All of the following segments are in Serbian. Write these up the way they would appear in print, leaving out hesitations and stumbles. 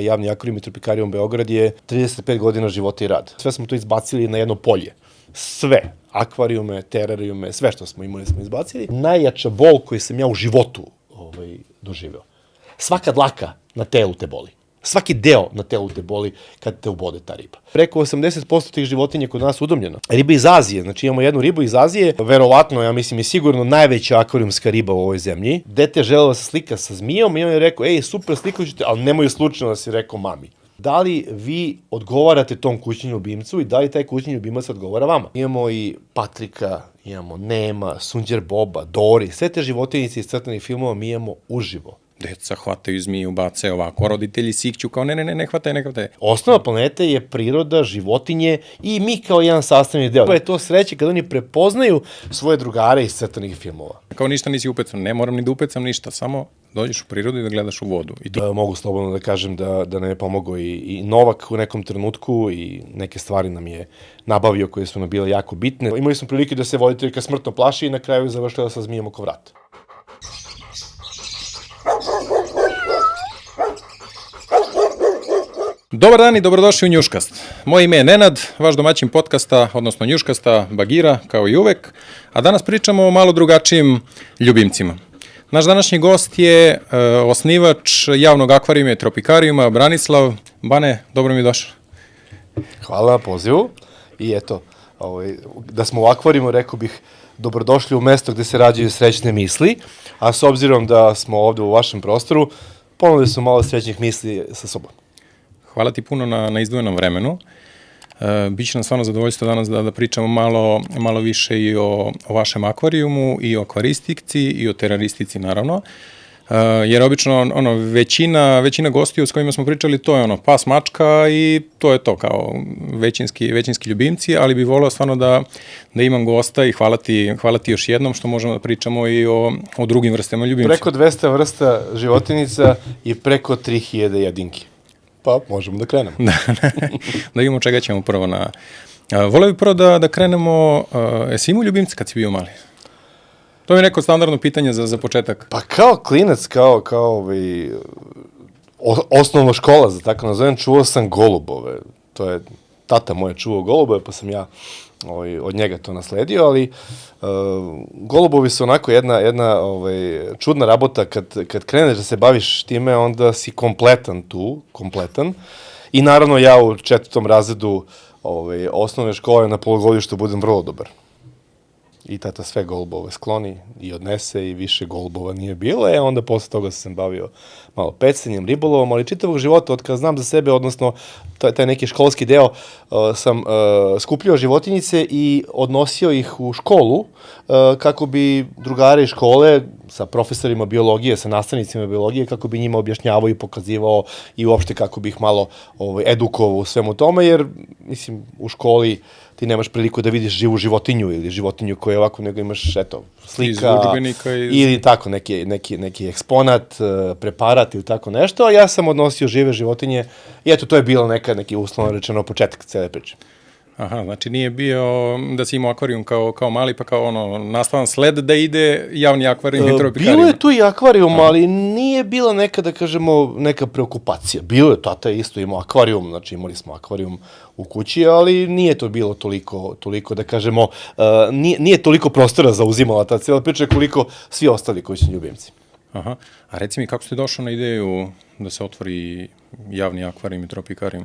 Javni akvarijum i Tropikarijum Beograd je 35 godina života i rada. Sve smo to izbacili na jedno polje. Sve. Akvarijume, terarijume, sve što smo imali smo izbacili. Najjača bol koju sam ja u životu doživeo. Svaka dlaka na telu te boli. Svaki deo na telu te boli kad te ubode ta riba. Preko 80% tih životinja je kod nas udomljeno. Riba iz Azije, znači imamo jednu ribu iz Azije, verovatno, ja mislim i sigurno najveća akvarijumska riba u ovoj zemlji. Dete je želelo da se slika sa zmijom i on je rekao, super, slikaćete, ali nemoj slučajno da si rekao mami. Da li vi odgovarate tom kućnom ljubimcu i da li taj kućni ljubimac odgovara vama? Imamo i Patrika, imamo Nema, Sunđer Boba, Dori, sve te životinjice iz crtanih filmova mi imamo uživo. Deca hvataju zmiju, bace ovako, roditelji sikću kao ne hvataj. Osnova planete je priroda, životinje i mi kao jedan sastavni deo. To je to sreće kada oni prepoznaju svoje drugare iz crtanih filmova. Kao ništa nisi upecam, ne moram ni da upecam ništa, samo dođeš u prirodu i da gledaš u vodu. Mogu slobodno da kažem da nam je pomogao i Novak u nekom trenutku i neke stvari nam je nabavio koje su nam bile jako bitne. Imali smo prilike da se voditeljka smrtno plaši i na kraju je završila sa zmijem oko vrata. Dobar dan i dobrodošli u Njuškast. Moje ime je Nenad, vaš domaćin podcasta, odnosno Njuškasta, Bagira, kao i uvek, a danas pričamo o malo drugačijim ljubimcima. Naš današnji gost je osnivač javnog akvarijuma i Tropikarijuma, Branislav. Bane, dobro mi došao. Hvala na pozivu i eto, da smo u akvarijumu, rekao bih, dobrodošli u mesto gde se rađaju srećne misli, a s obzirom da smo ovde u vašem prostoru, ponudili smo malo srećnih misli sa sobom. Hvala ti puno na izdvojenom vremenu. Biće nam stvarno zadovoljstvo danas da pričamo malo više i o vašem akvarijumu, i o akvaristici, i o teraristici, naravno. Jer obično većina gostiju s kojima smo pričali, to je pas mačka i to je to kao većinski ljubimci, ali bih voleo stvarno da imam gosta i hvala ti još jednom što možemo da pričamo i o drugim vrstama ljubimci. Preko 200 vrsta životinjica i preko 3000 jedinki. Pa možemo da krenemo. Da vidimo čega ćemo prvo voleo bih prvo da krenemo, jesi imao ljubimca kad si bio mali? To je neko standardno pitanje za početak. Pa kao klinac, kao osnovna škola, za tako nazovem, čuo sam golubove. To je tata moje čuo golubove, pa sam ja od njega to nasledio, ali golubovi su onako jedna čudna rabota. Kad kreneš da se baviš time, onda si kompletan. I naravno ja u 4. razredu osnovne škole na polugodištu budem vrlo dobar. I tata sve golubove skloni i odnese i više golubova nije bilo. Onda posle toga sam bavio malo pecanjem, ribolovom, ali čitavog života, od kada znam za sebe, odnosno taj neki školski deo, sam skupljao životinjice i odnosio ih u školu kako bi drugari iz škole sa profesorima biologije, sa nastavnicima biologije, kako bi njima objašnjavao i pokazivao i uopšte kako bi ih malo edukovao u svemu tome, jer, mislim, u školi ti nemaš priliku da vidiš živu životinju ili životinju koja je ovako, nego imaš, slika ili tako, neki eksponat, preparat ili tako nešto, a ja sam odnosio žive životinje i eto, to je bilo neki uslovno rečeno početak cele priče. Aha, znači nije bio da si imao akvarijum kao mali, pa kao nastavan sled da ide javni akvarijum i Tropikarijum. Bilo je tu i akvarijum, ali nije bila neka, da kažemo, neka preokupacija. Bilo je, tata je isto imao akvarijum, znači imali smo akvarijum u kući, ali nije to bilo toliko, da kažemo, nije toliko prostora zauzimala ta cijela priča koliko svi ostali kućni ljubimci. Aha, a reci mi kako ste došao na ideju da se otvori javni akvarijum i Tropikarijum?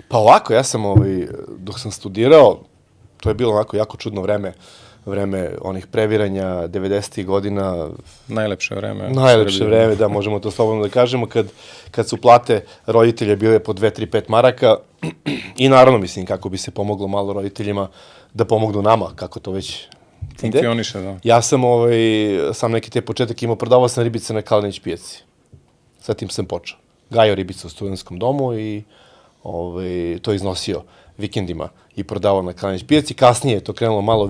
Pa ovako, ja sam dok sam studirao, to je bilo onako jako čudno vreme onih previranja 90-ih godina. Najlepše vreme. Najlepše vreme, da, možemo to slobodno da kažemo, kad su plate roditelja bile po 2, 3, 5 maraka i naravno, mislim, kako bi se pomoglo malo roditeljima da pomognu nama, kako to već funkcioniše, da. Ja sam neki te početak imao, prodavao sam ribice na Kalenić pijaci. Sa tim sam počeo. Gajao ribice u studentskom domu i to iznosio vikendima i prodavao na Kalenić pijaci. Kasnije je to krenulo malo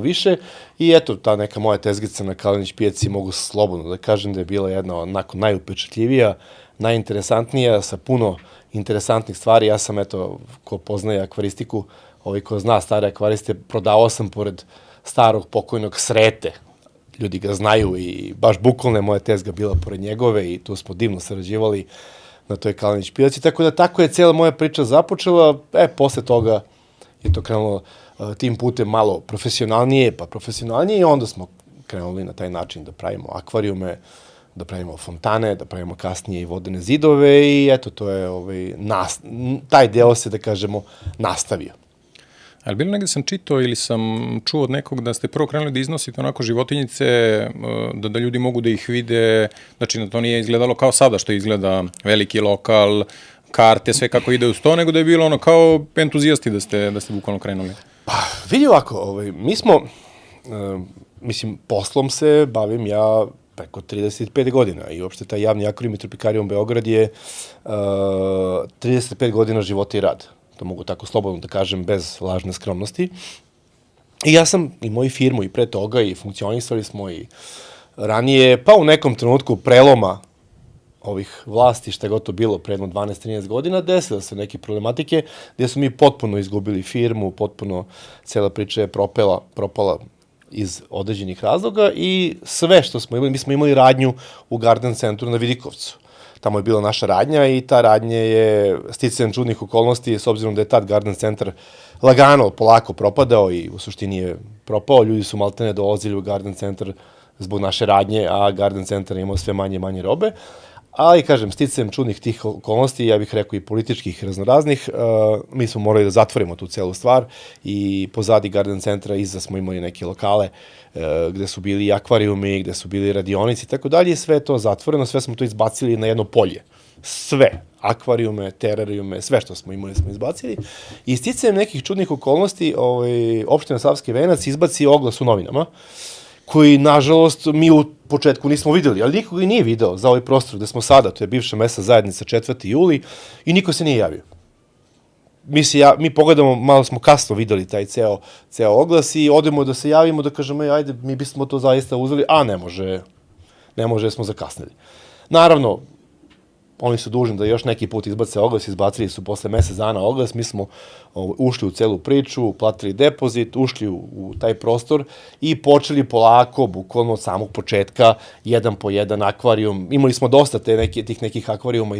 više i eto, ta neka moja tezgica na Kalenić pijaci, mogu slobodno da kažem da je bila jedna onako najupečatljivija, najinteresantnija, sa puno interesantnih stvari. Ja sam, eto, ko poznaje akvaristiku, ko zna stare akvariste, prodavao sam pored starog pokojnog Srete. Ljudi ga znaju i baš bukvalno je moja tezga bila pored njegove i tu smo divno sarađivali. na toj Kalenić pijaci, tako da tako je cijela moja priča započela, posle toga je to krenulo tim putem malo profesionalnije, pa profesionalnije i onda smo krenuli na taj način da pravimo akvarijume, da pravimo fontane, da pravimo kasnije i vodene zidove i eto, to je taj deo se, da kažemo, nastavio. Ali bilo negde sam čitao ili sam čuo od nekog da ste prvo krenuli da iznosite onako životinjice, da ljudi mogu da ih vide, znači da to nije izgledalo kao sada što izgleda veliki lokal, karte, sve kako ide uz to, nego da je bilo ono kao entuzijasti da ste bukvalno krenuli. Pa, vidi ovako, mi smo, poslom se bavim ja preko 35 godina i uopšte taj javni akvarijum i Tropikarijum Beograd je 35 godina života i rada. To mogu tako slobodno da kažem, bez lažne skromnosti. I ja sam imao i firmu i pre toga i funkcionisali smo i ranije, pa u nekom trenutku preloma ovih vlasti, šta je gotovo bilo pre jedno 12-13 godina, desila se neke problematike gde su mi potpuno izgubili firmu, potpuno cela priča je propala iz određenih razloga i sve što smo imali, mi smo imali radnju u Garden centru na Vidikovcu. Tamo je bila naša radnja i ta radnja je sticajem čudnih okolnosti, s obzirom da je tad Garden centar lagano, polako propadao i u suštini je propao. Ljudi su maltene dolazili u Garden centar zbog naše radnje, a Garden centar je imao sve manje i manje robe. Ali, kažem, sticajem čudnih tih okolnosti, ja bih rekao i političkih raznoraznih, mi smo morali da zatvorimo tu celu stvar i pozadi Garden centra iza smo imali neke lokale gde su bili akvarijumi, gde su bili radionici i tako dalje i sve je to zatvoreno, sve smo to izbacili na jedno polje. Sve, akvarijume, terarijume, sve što smo imali smo izbacili i sticajem nekih čudnih okolnosti opština Savski Venac izbaci oglas u novinama koji, nažalost, mi u početku nismo videli, ali niko ga nije video za ovaj prostor gde smo sada, to je bivša mesna zajednica 4. juli, i niko se nije javio. Mi pogledamo, malo smo kasno videli taj ceo oglas i odemo da se javimo, da kažemo, ajde, mi bismo to zaista uzeli, a ne može, smo zakasnili. Naravno, oni su dužni da još neki put izbace oglas, izbacili su posle mesec dana oglas, mi smo ušli u celu priču, platili depozit, ušli u taj prostor i počeli polako, bukvalno od samog početka, jedan po jedan akvarijum. Imali smo dosta tih nekih akvarijuma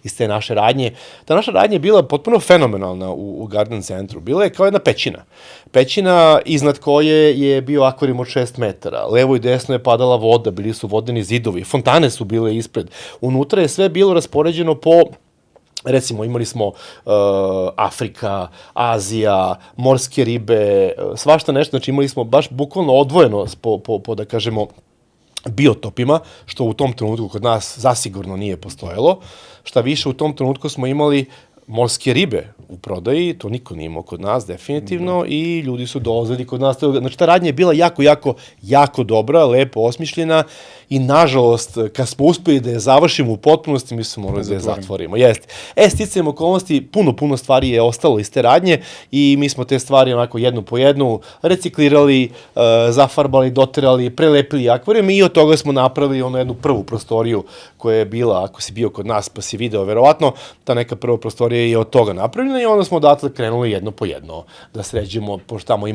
iz te naše radnje. Ta naša radnja je bila potpuno fenomenalna u Garden centru. Bila je kao jedna pećina. Pećina iznad koje je bio akvarijum od 6 metara. Levo i desno je padala voda, bili su vodeni zidovi, fontane su bile ispred. Unutra je sve bilo raspoređeno po, recimo, imali smo Afrika, Azija, morske ribe, svašta nešto, znači imali smo baš bukvalno odvojeno po da kažemo, biotopima, što u tom trenutku kod nas zasigurno nije postojalo. Šta više, u tom trenutku smo imali morske ribe u prodaji, to niko nije imao kod nas, definitivno, i ljudi su dolazili kod nas. Znači, ta radnja je bila jako dobra, lepo osmišljena i, nažalost, kad smo uspeli da je završimo u potpunosti, mi smo morali da je zatvorimo. Jeste. Sticajem okolnosti, puno stvari je ostalo iz te radnje i mi smo te stvari onako jednu po jednu reciklirali, zafarbali, doterali, prelepili akvarijum i od toga smo napravili onu jednu prvu prostoriju koja je bila, ako si bio kod nas pa si video, verovatno, ta neka prva prostorija je od toga napravljena i onda smo odatle krenuli jedno po jedno da sređimo, pošto tamo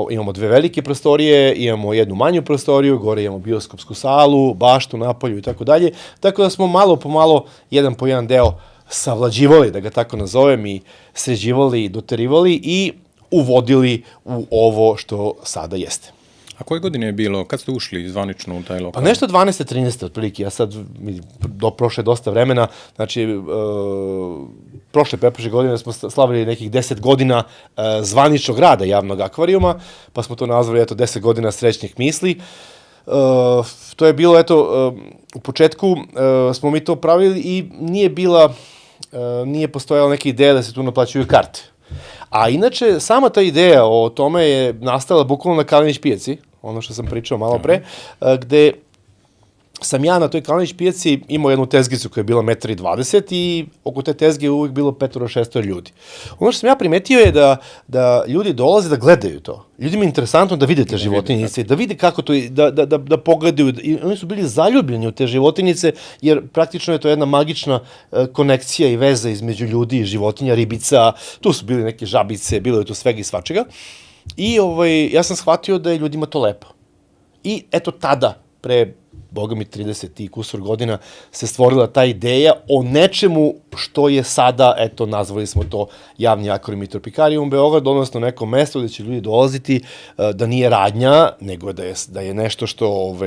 imamo 2 velike prostorije, imamo jednu manju prostoriju, gore imamo bioskopsku salu, baštu, napolju i tako dalje, tako da smo malo po malo, jedan po jedan deo savlađivali, da ga tako nazovem, i sređivali, doterivali i uvodili u ovo što sada jeste. A koje godine je bilo? Kad ste ušli zvanično u taj lokal? Pa nešto 12. 13. otprilike. Ja sad, prošle je dosta vremena, znači, preprošle godine smo slavili nekih 10 godina zvaničnog rada javnog akvarijuma, pa smo to nazvali, 10 godina srećnih misli. To je bilo, u početku smo mi to pravili i nije postojala neka ideja da se tu naplaćuju karte. A inače, sama ta ideja o tome je nastala bukvalno na Kalenić pijaci, ono što sam pričao malo pre, gde sam ja na toj Kalenić pijaci imao jednu tezgicu koja je bila 1,20 m i oko te tezge je uvijek bilo 5-6 ljudi. Ono što sam ja primetio je da ljudi dolaze da gledaju to. Ljudima je interesantno da vide te životinjice, da vide kako to, da pogledaju. I oni su bili zaljubljeni u te životinjice, jer praktično je to jedna magična konekcija i veza između ljudi i životinja, ribica, tu su bili neke žabice, bilo je tu svega i svačega. I ja sam shvatio da je ljudima to lepo. I eto tada, pre boga mi 30 i kusur godina se stvorila ta ideja o nečemu što je sada, eto, nazvali smo to javni akvarijum i tropikarijum Beograd, odnosno neko mesto gde će ljudi dolaziti, da nije radnja, nego da je nešto što,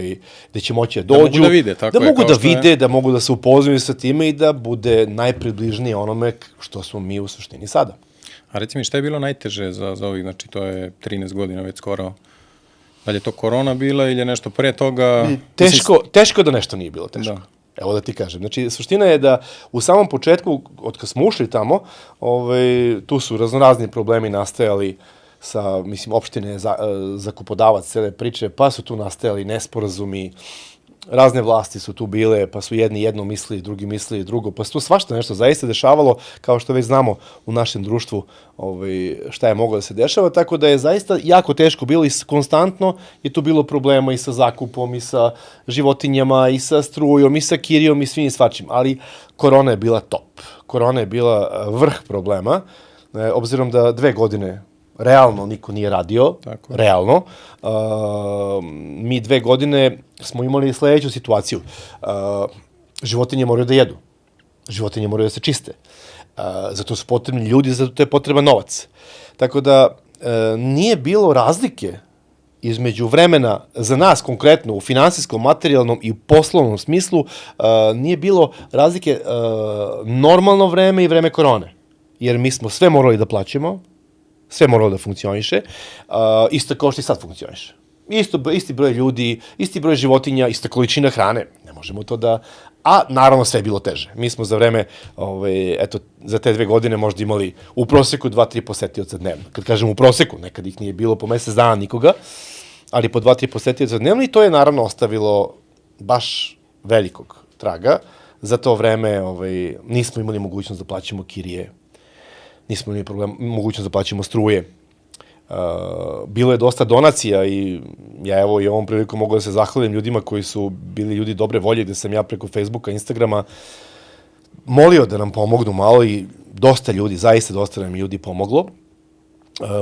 gde će moći da dođu. Da mogu da vide, tako da je. Mogu da vide, da mogu da se upoznaju sa time i da bude najpribližnije onome što smo mi u suštini sada. A reci mi, šta je bilo najteže za ovih, znači to je 13 godina već skoro, da li je to korona bila ili je nešto pre toga? Teško da nešto nije bilo teško. Da. Evo da ti kažem. Znači, suština je da u samom početku, od kad smo ušli tamo, tu su raznorazni problemi nastajali sa, mislim, opštine zakupodavac cele priče, pa su tu nastajali nesporazumi, razne vlasti su tu bile, pa su jedni jedno mislili, drugi mislili drugo, pa su tu svašta nešto zaista dešavalo, kao što već znamo u našem društvu šta je moglo da se dešava, tako da je zaista jako teško bilo i konstantno je tu bilo problema i sa zakupom, i sa životinjama, i sa strujom, i sa kirijom, i svim i svačim, ali korona je bila top. Korona je bila vrh problema, obzirom da 2 godine realno niko nije radio, tako. Realno. Mi 2 godine smo imali sledeću situaciju. Životinje moraju da jedu. Životinje moraju da se čiste. Zato su potrebni ljudi, zato je potreban novac. Tako da nije bilo razlike između vremena za nas konkretno u finansijskom, materijalnom i poslovnom smislu, nije bilo razlike normalno vreme i vreme korone. Jer mi smo sve morali da plaćamo, sve moralo da funkcioniše, isto kao što i sad funkcioniše. Isti broj ljudi, isti broj životinja, ista količina hrane, ne možemo to da... A naravno sve je bilo teže. Mi smo za vreme, eto, za te 2 godine možda imali u proseku 2-3 posetioca dnevno. Kad kažem u proseku, nekad ih nije bilo po mesec dana nikoga, ali po 2-3 posetioca dnevno i to je naravno ostavilo baš velikog traga. Za to vreme nismo imali mogućnost da plaćamo kirije, nismo imali mogućnost da plaćamo struje. Bilo je dosta donacija i ja evo i ovom priliku mogu da se zahvalim ljudima koji su bili ljudi dobre volje, gde sam ja preko Facebooka, Instagrama molio da nam pomognu malo i dosta ljudi, zaista dosta nam ljudi pomoglo.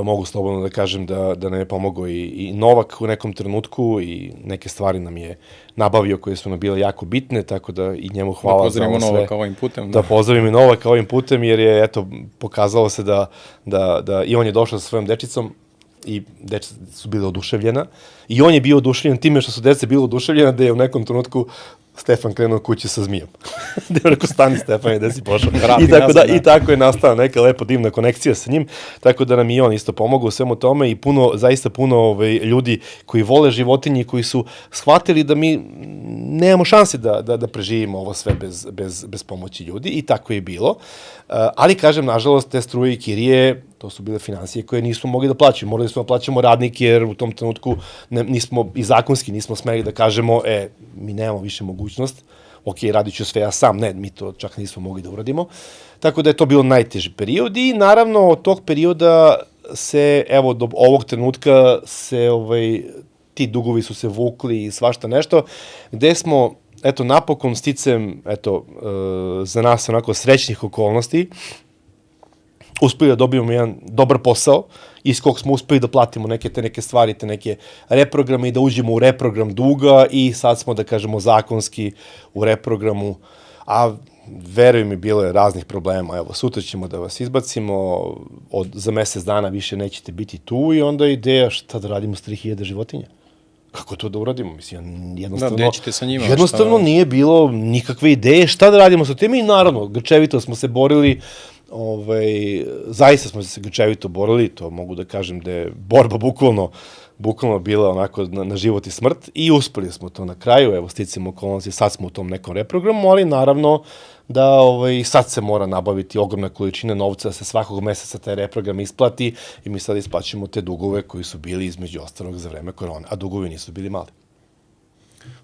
Mogu slobodno da kažem da nam je pomogao i Novak u nekom trenutku i neke stvari nam je nabavio koje su nam bile jako bitne, tako da i njemu hvala za ovo sve. Da pozdravimo Novaka ovim putem. Da pozdravimo i Novaka ovim putem jer je, eto, pokazalo se da i on je došao sa svojom dečicom i deca su bile oduševljena i on je bio oduševljen time što su deca bile oduševljena da je u nekom trenutku Stefan krenuo kući sa zmijom. Da je rekao, stani Stefane, gde si pošao? I tako je nastala neka lepo divna konekcija sa njim, tako da nam i on isto pomogao u svemu tome i zaista puno ljudi koji vole životinje i koji su shvatili da mi nemamo šanse da preživimo ovo sve bez pomoći ljudi i tako je bilo. Ali, kažem, nažalost, te struje i kirije, to su bile finansije koje nismo mogli da plaćamo. Morali smo da plaćamo radnike jer u tom trenutku nismo, i zakonski nismo smeli da kažemo, mi nemamo više mogućnost, ok, radit ću sve ja sam, ne, mi to čak nismo mogli da uradimo. Tako da je to bilo najteži period i naravno od tog perioda se, evo, do ovog trenutka se, ti dugovi su se vukli i svašta nešto, gde smo, eto, napokon sticem, eto, za nas onako srećnih okolnosti, uspeli da dobijemo jedan dobar posao, iz kog smo uspeli da platimo neke stvari, te neke reprograme i da uđemo u reprogram duga i sad smo, da kažemo, zakonski u reprogramu, a veruj mi, bilo je raznih problema. Evo, sutra ćemo da vas izbacimo, za mesec dana više nećete biti tu i onda je ideja šta da radimo s 3000 životinja. Kako to da uradimo? Mislim, jednostavno nije bilo nikakve ideje šta da radimo sa tim i naravno, grčevito smo se borili, zaista smo se grčevito borili, to mogu da kažem da je borba bukvalno bila onako na život i smrt i uspeli smo to na kraju, evo sticamo okolnosti, sad smo u tom nekom reprogramu, ali naravno da sad se mora nabaviti ogromna količina novca da se svakog meseca taj reprogram isplati i mi sad isplaćamo te dugove koji su bili između ostalog za vreme korone, a dugovi nisu bili mali.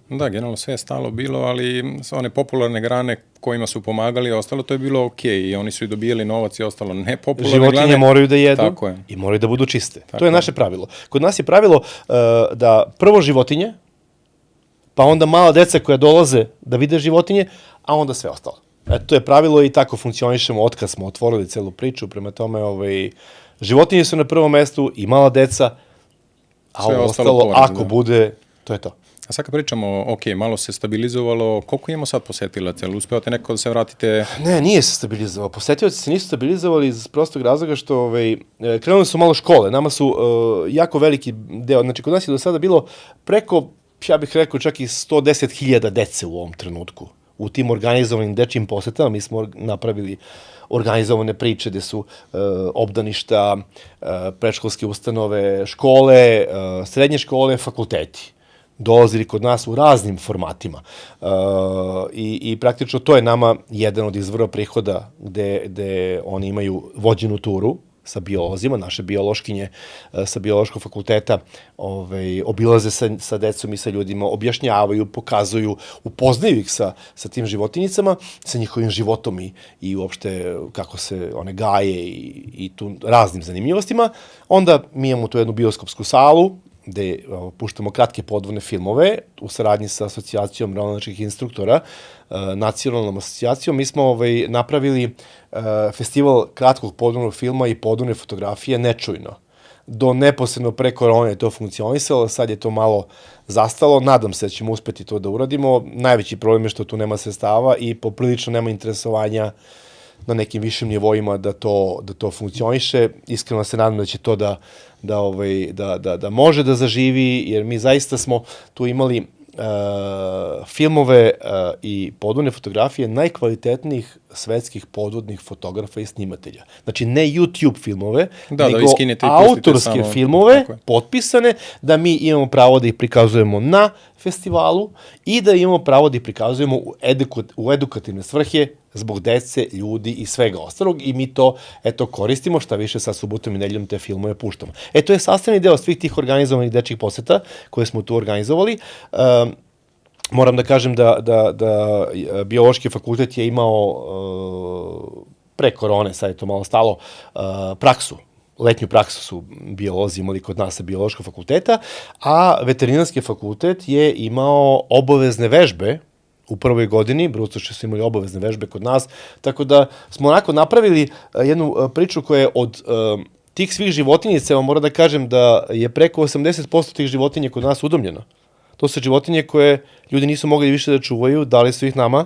Da, generalno sve je stalo bilo, ali one popularne grane kojima su pomagali, ostalo to je bilo okej i oni su i dobijali novac i ostalo nepopularne grane. Životinje moraju da jedu i moraju da budu čiste. To je naše pravilo. Kod nas je pravilo da prvo životinje, pa onda mala deca koja dolaze da vide životinje, a onda sve ostalo. To je pravilo i tako funkcionišemo od kad smo otvorili celu priču, prema tome životinje su na prvom mestu i mala deca, a ovo ostalo, ako bude, to je to. A sad kad pričamo, ok, malo se stabilizovalo, koliko imamo sad posetilaca? Jel uspevate nekako da se vratite? Ne, nije se stabilizovao. Posetioci se nisu stabilizovali iz prostog razloga što krenuli su malo škole. Nama su jako veliki deo, znači kod nas je do sada bilo preko, ja bih rekao, čak i 110.000 dece u ovom trenutku. U tim organizovanim dečjim posetama mi smo napravili organizovane priče gde su obdaništa, predškolske ustanove, škole, srednje škole, fakulteti dolazili kod nas u raznim formatima. I praktično to je nama jedan od izvora prihoda gde oni imaju vođenu turu sa biolozima, naše biološkinje sa biološkog fakulteta obilaze sa decom i sa ljudima, objašnjavaju, pokazuju, upoznaju ih sa tim životinjicama, sa njihovim životom i uopšte kako se one gaje i tu raznim zanimljivostima. Onda mi imamo tu jednu bioskopsku salu gde puštamo kratke podvodne filmove u saradnji sa asocijacijom ravnonačkih instruktora, nacionalnom asocijacijom. Mi smo napravili festival kratkog podvodnog filma i podvodne fotografije nečujno. Do neposredno pre korone je to funkcionisalo, sad je to malo zastalo, nadam se da ćemo uspeti to da uradimo. Najveći problem je što tu nema sredstava i poprilično nema interesovanja na nekim višim nivoima da to funkcioniše. Iskreno se nadam da će to da može da zaživi, jer mi zaista smo tu imali filmove i podvodne fotografije najkvalitetnijih svetskih podvodnih fotografa i snimatelja. Znači, ne YouTube filmove, nego autorske filmove, potpisane, da mi imamo pravo da ih prikazujemo na festivalu i da imamo pravo da ih prikazujemo u edukativne svrhe zbog dece, ljudi i svega ostalog i mi to, koristimo, šta više sa subotom i nedeljom te filmove puštamo. To je sastavni deo svih tih organizovanih dečjih poseta koje smo tu organizovali. Moram da kažem da biološki fakultet je imao pre korone, sad je to malo stalo, praksu. Letnju praksu su biolozi imali kod nas sa biološkog fakulteta, a veterinarski fakultet je imao obavezne vežbe u prvoj godini, brucoši su imali obavezne vežbe kod nas, tako da smo onako napravili jednu priču koja je od tih svih životinjica, vam moram da kažem da je preko 80% tih životinja kod nas udomljeno. To su životinje koje ljudi nisu mogli više da čuvaju, dali su ih nama.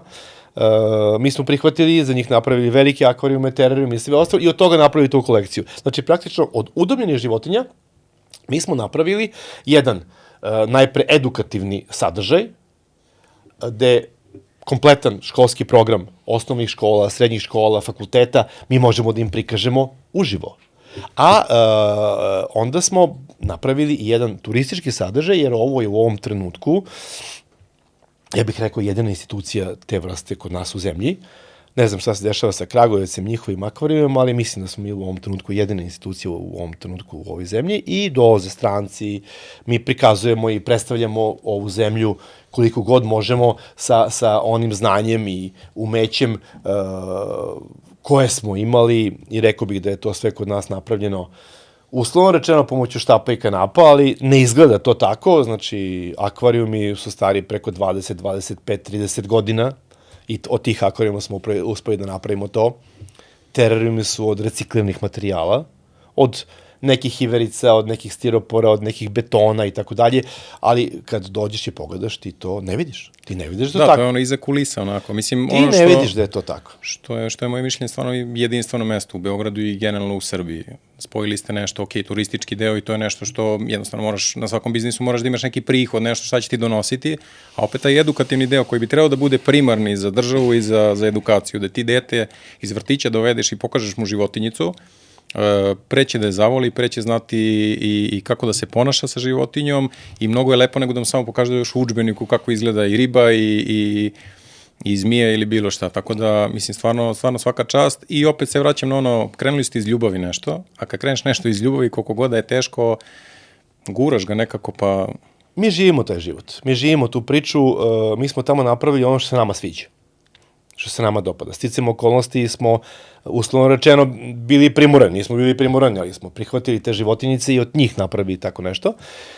Mi smo prihvatili, za njih napravili velike akvarijume, terarijume i sve ostalo i od toga napravili tu kolekciju. Znači, praktično od udomljenih životinja mi smo napravili jedan najpre edukativni sadržaj, gde kompletan školski program osnovnih škola, srednjih škola, fakulteta, mi možemo da im prikažemo uživo. A onda smo napravili i jedan turistički sadržaj, jer ovo je u ovom trenutku, ja bih rekao, jedina institucija te vrste kod nas u zemlji. Ne znam šta se dešava sa Kragujevcem, njihovim akvarijumom, ali mislim da smo mi u ovom trenutku jedina institucija u ovom trenutku u ovoj zemlji i dolaze stranci, mi prikazujemo i predstavljamo ovu zemlju koliko god možemo sa onim znanjem i umećem koje smo imali i rekao bih da je to sve kod nas napravljeno uslovno rečeno pomoću štapa i kanapa, ali ne izgleda to tako, znači akvarijumi su stari preko 20, 25, 30 godina i od tih akvarijuma smo uspeli da napravimo to. Terarijumi su od recikliranih materijala, od nekih iverica, od nekih stiropora, od nekih betona i tako dalje, ali kad dođeš i pogledaš, ti to ne vidiš. Ti ne vidiš da je tako. Da, to je ono iza kulisa, onako. Mislim, ti ne vidiš da je to tako. Što je moje mišljenje stvarno jedinstveno mesto u Beogradu i generalno u Srbiji. Spojili ste nešto, ok, turistički deo i to je nešto što jednostavno moraš, na svakom biznisu moraš da imaš neki prihod, nešto šta će ti donositi, a opet taj edukativni deo koji bi trebao da bude primarni za državu i za edukaciju, da ti dete iz vrtića dovedeš i pokažeš mu životinjicu, preće da je zavoli, preće znati i kako da se ponaša sa životinjom i mnogo je lepo nego da mu samo pokaže da još u udžbeniku kako izgleda i riba i zmija ili bilo šta, tako da mislim stvarno svaka čast i opet se vraćam na ono, krenuli ste iz ljubavi nešto, a kad kreneš nešto iz ljubavi koliko god da je teško, guraš ga nekako pa... Mi živimo taj život, mi živimo tu priču, mi smo tamo napravili ono što se nama sviđa, što se nama dopada. Sticam okolnosti smo, uslovno rečeno, bili primorani. Nismo bili primorani, ali smo prihvatili te životinjice i od njih napravili tako nešto.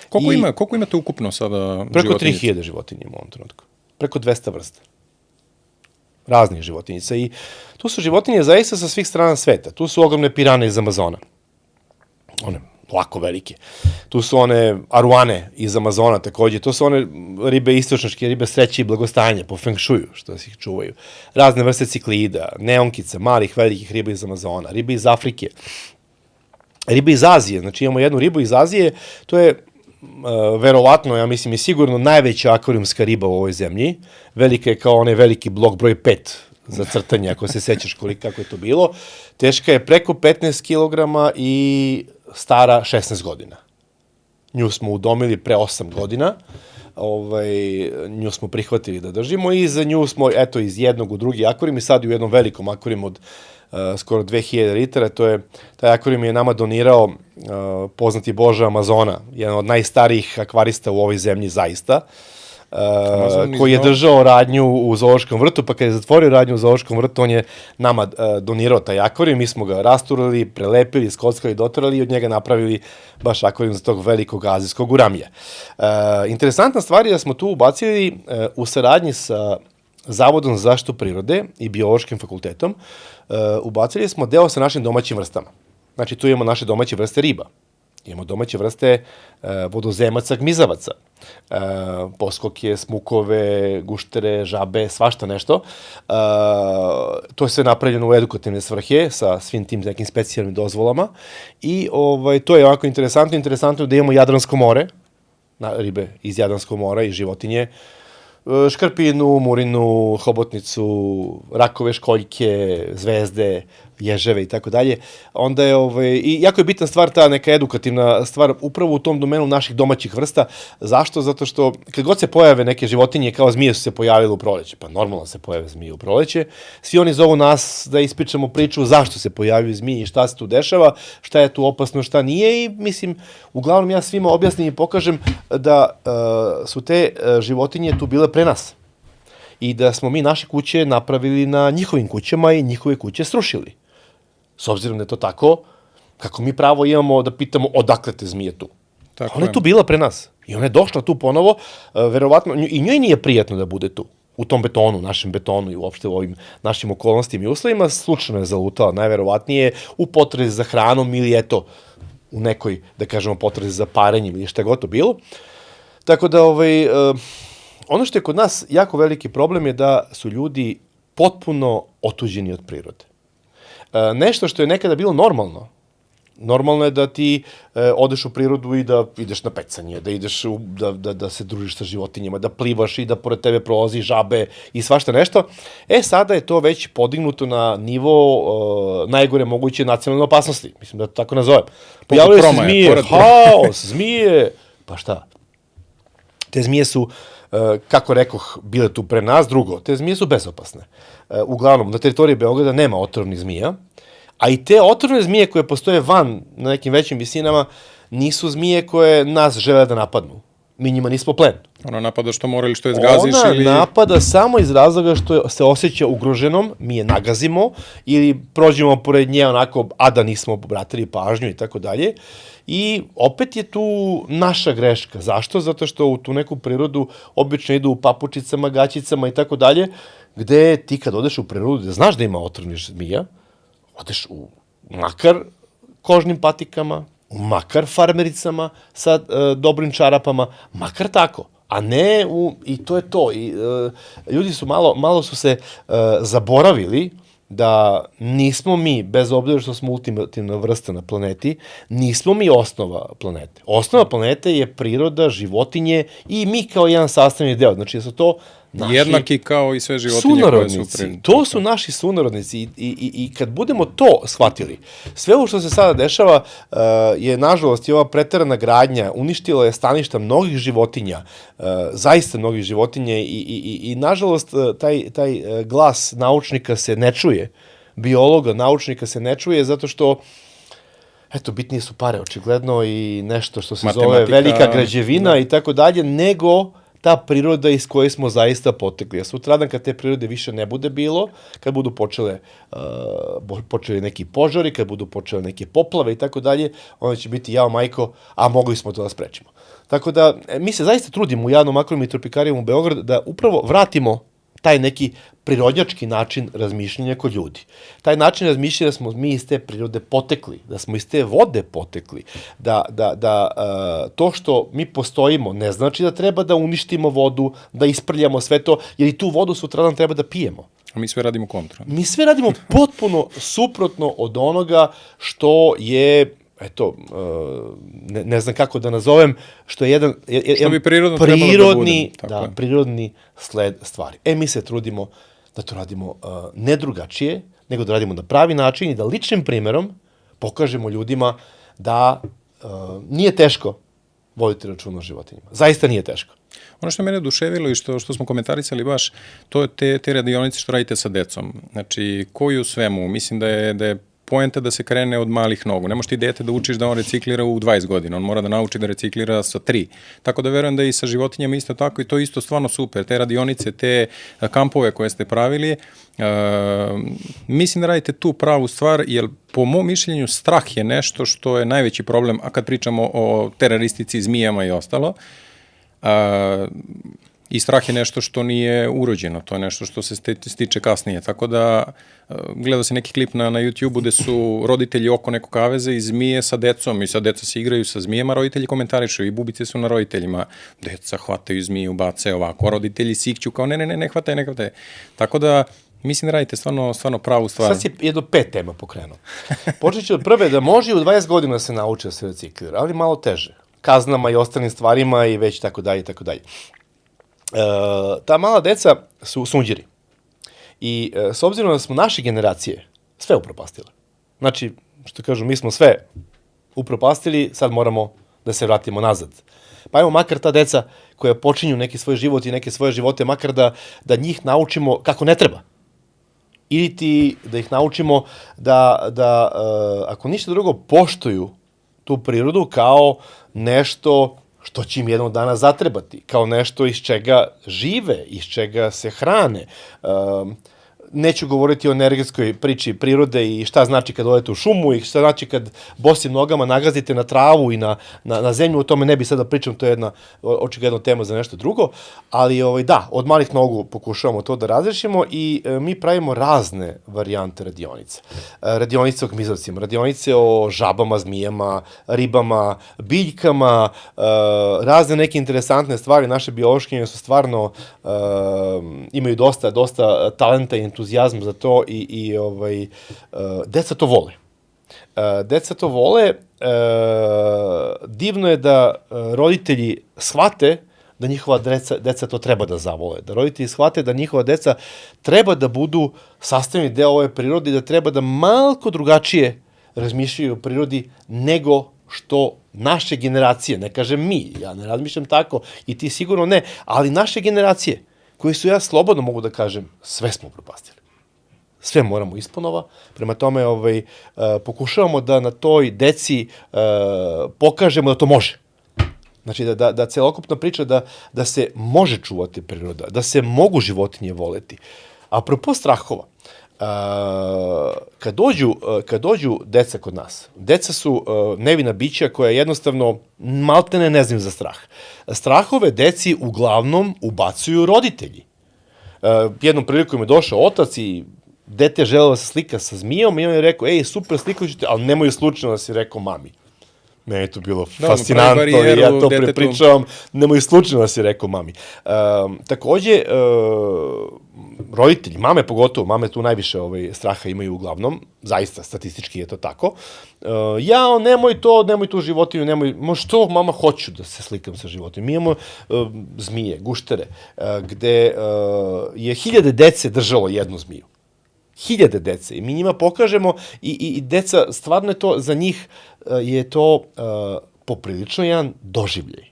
Koliko imate ukupno sada preko životinjica? Preko 3000 životinja u ovom trenutku. Preko 200 vrsta. Raznih životinjica. I tu su životinje zaista sa svih strana sveta. Tu su ogromne pirane iz Amazona. One lako velike. Tu su one aruane iz Amazona takođe, to su one ribe istočnačke, ribe sreće i blagostanja po feng shuju, što se ih čuvaju. Razne vrste ciklida, neonkica, malih, velikih riba iz Amazona, ribe iz Afrike, ribe iz Azije, znači imamo jednu ribu iz Azije, to je verovatno, ja mislim i sigurno najveća akvarijumska riba u ovoj zemlji, velika je kao onaj veliki blok broj 5 za crtanje, ako se sećaš kako je to bilo, teška je preko 15 kg i stara 16 godina. Nju smo udomili pre 8 godina, nju smo prihvatili da držimo i za nju smo, eto, iz jednog u drugi akvarijum i sad u jednom velikom akvarijumu od skoro 2000 litara, taj akvarijum je nama donirao poznati Bože Amazona, jedan od najstarijih akvarista u ovoj zemlji zaista, koji je držao radnju u zoološkom vrtu, pa kad je zatvorio radnju u zoološkom vrtu, on je nama donirao taj akvarijum, mi smo ga rasturali, prelepili, skockali, doterali i od njega napravili baš akvarijum za tog velikog azijskog guramija. Interesantna stvar je da smo tu ubacili u saradnji sa Zavodom za zaštitu prirode i Biološkim fakultetom, ubacili smo deo sa našim domaćim vrstama. Znači, tu imamo naše domaće vrste riba. Imamo domaće vrste vodozemaca, gmizavaca, poskoke, smukove, guštere, žabe, svašta nešto. To je sve napravljeno u edukativne svrhe sa svim tim nekim specijalnim dozvolama i to je ovako interesantno. Interesantno je da imamo Jadransko more, ribe iz Jadranskog mora i životinje, škrpinu, murinu, hobotnicu, rakove, školjke, zvezde, ježeve i tako dalje. Onda je, i jako je bitna stvar, ta neka edukativna stvar, upravo u tom domenu naših domaćih vrsta. Zašto? Zato što kad god se pojave neke životinje, kao zmije su se pojavile u proleće, pa normalno se pojave zmije u proleće, svi oni zovu nas da ispričamo priču zašto se pojavaju zmije i šta se tu dešava, šta je tu opasno, šta nije i mislim, uglavnom ja svima objasnim i pokažem da su te životinje tu bile pre nas i da smo mi naše kuće napravili na njihovim kućama i njihove kuće srušili. S obzirom da je to tako, kako mi pravo imamo da pitamo odakle te zmije tu. Ona je tu bila pre nas i ona je došla tu ponovo, verovatno, i njoj nije prijatno da bude tu, u tom betonu, našem betonu i uopšte u ovim našim okolnostima i uslovima, slučajno je zalutala, najverovatnije u potrazi za hranom ili eto, u nekoj, da kažemo, potrazi za parenjem ili šta god to bilo. Tako da, ono što je kod nas jako veliki problem je da su ljudi potpuno otuđeni od prirode. Nešto što je nekada bilo normalno. Normalno je da ti odeš u prirodu i da ideš na pecanje, da ideš da se družiš sa životinjama, da plivaš i da pored tebe prolazi žabe i svašta nešto. Sada je to već podignuto na nivo najgore moguće nacionalne opasnosti. Mislim da to tako nazovem. Pojavljaju se zmije, haos, zmije, pa šta? Te zmije su, kako rekoh, bile tu pre nas. Drugo, te zmije su bezopasne. Uglavnom, na teritoriji Beograda nema otrovnih zmija, a i te otrovne zmije koje postoje van na nekim većim visinama nisu zmije koje nas žele da napadnu. Mi njima nismo plen. Ona napada što mora ili što je zgaziš ili... Ona napada samo iz razloga što se osjeća ugroženom, mi je nagazimo ili prođemo pored nje onako, a da nismo obratili pažnju i tako dalje. I opet je tu naša greška. Zašto? Zato što u tu neku prirodu obično idu u papučicama, gaćicama i tako dalje, gde ti kad odeš u prirodu, da znaš da ima otrovnih zmija, odeš u makar kožnim patikama, u makar farmericama sa dobrim čarapama, makar tako, a ne i to je to. Ljudi su malo su se zaboravili da nismo mi, bez obzira što smo ultimativna vrsta na planeti, nismo mi osnova planete. Osnova planete je priroda, životinje i mi kao jedan sastavni deo. Znači, su to naši jednaki kao i sve životinje koje su sunarodnici. To su naši sunarodnici i kad budemo to shvatili, sve ovo što se sada dešava je, nažalost, i ova preterana gradnja uništila je staništa mnogih životinja, zaista mnogih životinja i nažalost, taj glas naučnika se ne čuje, biologa, naučnika se ne čuje, zato što eto, bitnije su pare, očigledno, i nešto što se zove velika građevina i tako dalje, nego ta priroda iz koje smo zaista potekli. A sutradan kad te prirode više ne bude bilo, kad budu počeli neki požari, kad budu počele neke poplave i tako dalje, onda će biti jao majko, a mogli smo to da sprečimo. Tako da, mi se zaista trudimo u Javnom akvarijum i tropikarijumu u Beograd da upravo vratimo taj neki prirodnjački način razmišljanja kod ljudi. Taj način razmišljanja da smo mi iz te prirode potekli, da smo iz te vode potekli, da to što mi postojimo ne znači da treba da uništimo vodu, da isprljamo sve to, jer i tu vodu sutradan treba da pijemo. A mi sve radimo kontra. Mi sve radimo potpuno suprotno od onoga što je, eto, ne znam kako da nazovem, što je jedan što bi prirodno prirodni, prirodni sled stvari. Mi se trudimo da to radimo ne drugačije, nego da radimo na pravi način i da ličnim primerom pokažemo ljudima da nije teško voditi računa o životinjama. Zaista nije teško. Ono što je mene oduševilo i što smo komentarisali baš, to je te radionice što radite sa decom. Znači, koji u svemu? Mislim da je poenta da se krene od malih nogu. Ne možeš ti dete da učiš da on reciklira u 20 godina, on mora da nauči da reciklira sa 3. Tako da verujem da i sa životinjama isto tako i to je isto stvarno super. Te radionice, te kampove koje ste pravili, mislim da radite tu pravu stvar, jer po mom mišljenju strah je nešto što je najveći problem, a kad pričamo o teroristici, zmijama i ostalo, i strah je nešto što nije urođeno, to je nešto što se stiče kasnije. Tako da, gledao se neki klip na YouTube-u gde su roditelji oko nekog kaveza i zmije sa decom i sad deca se igraju sa zmijama, roditelji komentarišu i bubice su na roditeljima. Deca hvataju zmiju, bace ovako, roditelji sikću kao ne hvataj. Tako da, mislim da radite stvarno pravu stvar. Sad si jedno 5 tema pokrenuo. Počet ću od prve da može u 20 godina da se nauči da se reciklira, ali malo teže. Kaznama i ostalim stvarima i već tako dalje. Ta mala deca su sunđeri. I s obzirom da smo naše generacije sve upropastile. Znači, što kažu, mi smo sve upropastili, sad moramo da se vratimo nazad. Pa evo, makar ta deca koja počinju neki svoj život i neke svoje živote, makar da njih naučimo kako ne treba. Ili ti da ih naučimo da ako ništa drugo, poštuju tu prirodu kao nešto što će im jednog dana zatrebati, kao nešto iz čega žive, iz čega se hrane. Neću govoriti o energetskoj priči prirode i šta znači kad odete u šumu i šta znači kad bosim nogama nagazite na travu i na zemlju, o tome ne bi sad da pričam, to je jedna očigledna tema za nešto drugo, ali da, od malih nogu pokušavamo to da razrešimo i mi pravimo razne varijante radionica. Radionice o gmizavcima, radionice o žabama, zmijama, ribama, biljkama, razne neke interesantne stvari. Naše biološkinje su stvarno, imaju dosta talenta i entuzijazam za to i deca to vole. Deca to vole. Divno je da roditelji shvate da njihova deca to treba da zavole. Da roditelji shvate da njihova deca treba da budu sastavni deo ove prirode i da treba da malko drugačije razmišljaju o prirodi nego što naše generacije, ne kažem mi, ja ne razmišljam tako i ti sigurno ne, ali naše generacije koji su, ja slobodno mogu da kažem, sve smo upropastili. Sve moramo isponova. Prema tome, pokušavamo da na toj deci pokažemo da to može. Znači, da celokupna priča da se može čuvati priroda, da se životinje voleti. Apropo strahova, kad dođu deca kod nas, deca su nevina bića koja jednostavno maltene ne znaju za strah. Strahove deci uglavnom ubacuju roditelji. Jednom prilikom je došao otac i dete je želeo da se slika sa zmijom i on je rekao, super, slikaću te, ali nemoj slučajno da si rekao mami. Meni je to bilo fascinantno i ja to prepričavam, nemoj slučajno da si rekao mami. Takođe, roditelji, mame pogotovo, mame tu najviše straha imaju uglavnom, zaista statistički je to tako. Nemoj tu životinju, što mama hoću da se slikam sa životinjom. Mi imamo zmije, guštere, gde je 1000 dece držalo jednu zmiju. 1000 dece i mi njima pokažemo i deca, stvarno je to, za njih je to poprilično jedan doživljaj.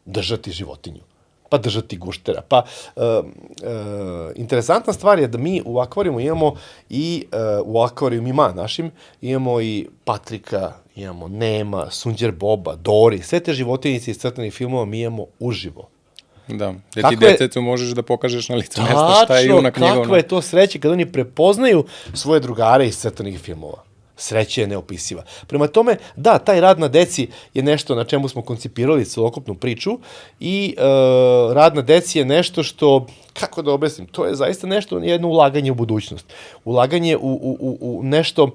Držati životinju, pa držati guštera. Pa interesantna stvar je da mi u akvarijumu imamo i u akvarijumima našim imamo i Patrika, imamo Nema, Sunđer Boba, Dori, sve te životinjice iz crtanih filmova mi imamo uživo. Da, ti detetu možeš da pokažeš na licu mesta šta je junak njegov. Kakva je to sreća kad oni prepoznaju svoje drugare iz crtanih filmova. sreća je neopisiva. Prema tome, da, taj rad na deci je nešto na čemu smo koncipirali celokupnu priču i rad na deci je nešto što, kako da objasnim, to je zaista nešto, jedno ulaganje u budućnost. Ulaganje u nešto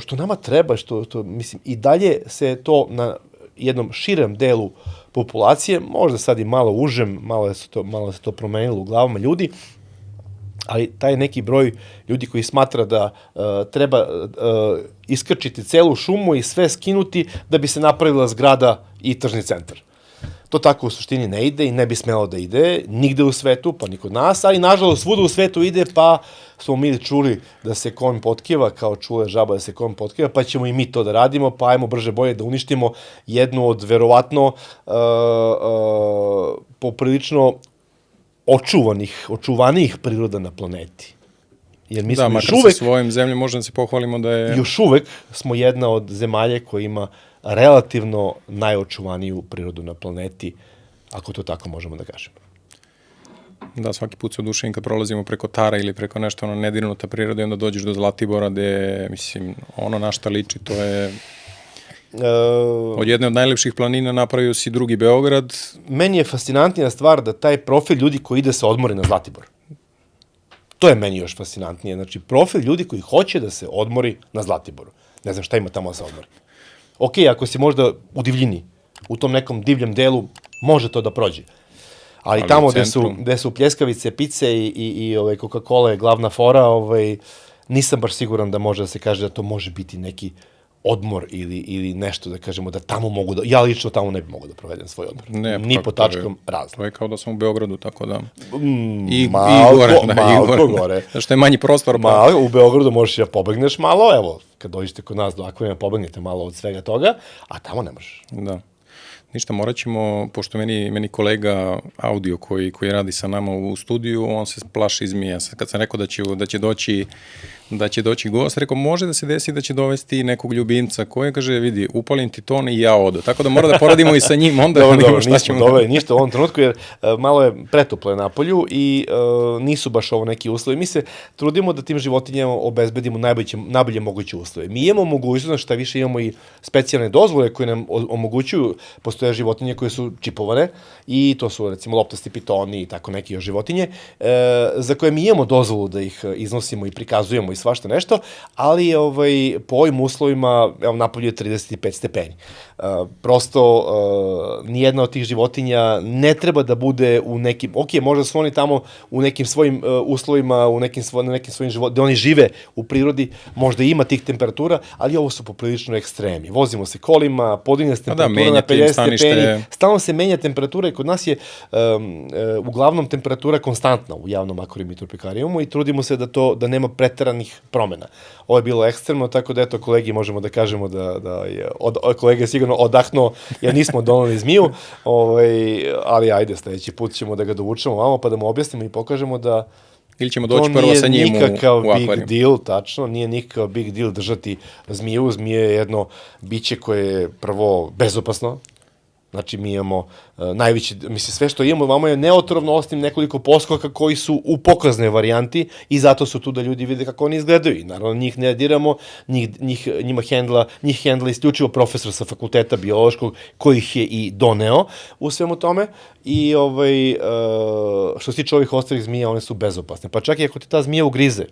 što nama treba, što mislim, i dalje se to na jednom širem delu populacije, možda sad i malo užem, malo se to promenilo u glavama ljudi, ali taj neki broj ljudi koji smatra da treba iskrčiti celu šumu i sve skinuti da bi se napravila zgrada i tržni centar. To tako u suštini ne ide i ne bi smelo da ide nigde u svetu, pa ni kod nas, ali nažalost svuda u svetu ide, pa smo mi čuli da se konj potkiva, kao čule žaba da se konj potkiva, pa ćemo i mi to da radimo, pa ajmo brže bolje da uništimo jednu od verovatno poprilično očuvanijih priroda na planeti. Jer mi smo makar sa svojim zemljom možemo da se pohvalimo da je... Još uvek smo jedna od zemalja koja ima relativno najočuvaniju prirodu na planeti, ako to tako možemo da kažemo. Da, svaki put se oduševim kad prolazimo preko Tara ili preko nešto nedirnuta priroda i onda dođeš do Zlatibora gde, mislim, ono na šta liči, to je... Od jedne od najlepših planina napravio si drugi Beograd. Meni je fascinantnija stvar da taj profil ljudi koji ide se odmori na Zlatibor. To je meni još fascinantnije. Znači, profil ljudi koji hoće da se odmori na Zlatiboru. Ne znam šta ima tamo da se odmori. Ok, ako si možda u divljini, u tom nekom divljem delu, može to da prođe. Ali tamo gde su pljeskavice, pice i Coca-Cola glavna fora, nisam baš siguran da može da se kaže da to može biti neki odmor ili nešto da kažemo da tamo mogu da... Ja lično tamo ne bi mogu da provedem svoj odmor. Ne, ni po tačkom razlog. To je kao da sam u Beogradu, tako da... Malo gore. Što je manji prostor. Malo, u Beogradu možeš da pobegneš malo, evo, kad dođete kod nas do akvarijuma, pobegnete malo od svega toga, a tamo ne možeš. Da. Ništa, morat ćemo, pošto meni kolega audio koji radi sa nama u studiju, on se plaši zmija. Kad sam rekao da će doći gost, rekao može da se desi da će dovesti nekog ljubimca koji kaže vidi, upalim ti ton i ja odo. Tako da mora da poradimo i sa njim, onda dobro, nismo doveli ništa u ovom trenutku jer malo je pretoplo je napolju i nisu baš ovo neki uslovi. Mi se trudimo da tim životinjama obezbedimo najbolje moguće uslove. Mi imamo mogućnost, šta više imamo i specijalne dozvole koje nam omogućuju, postoje životinje koje su čipovane i to su recimo loptasti pitoni i tako neke životinje, za koje mi imamo dozvolu da ih iznosimo i prikazujemo i svašta nešto, ali po ovim uslovima napolju je 35 stepeni. Prosto nijedna od tih životinja ne treba da bude u nekim, ok, možda su oni tamo u nekim svojim uslovima, u nekim svojim životima, gde oni žive u prirodi, možda ima tih temperatura, ali ovo su poprilično ekstremi. Vozimo se kolima, podigne se temperatura na 50 stepeni, stalno se menja temperatura i kod nas je uglavnom temperatura konstantna u javnom akvarijumu i tropikarijumu i trudimo se da nema preteranih promena. Ovo je bilo ekstremno, tako da eto kolegi možemo da kažemo da je kolega je sigurno odahnuo jer nismo doneli zmiju, ali ajde, sledeći put ćemo da ga dovučemo vamo pa da mu objasnimo i pokažemo da ili ćemo doći prvo sa njim u akvarijum. To nije nikakav big deal, tačno, nije nikakav big deal držati zmiju. Zmije je jedno biće koje je prvo bezopasno. Znači, mi imamo najveći, mislim, sve što imamo vamo je neotrovno, osim nekoliko poskoka koji su u pokaznoj varijanti i zato su tu da ljudi vide kako oni izgledaju. I naravno, njih ne diramo, njih hendla isključivo profesor sa fakulteta biološkog koji ih je i doneo u svemu tome. I što se tiče ovih ostalih zmija, one su bezopasne. Pa čak i ako ti ta zmija ugrize,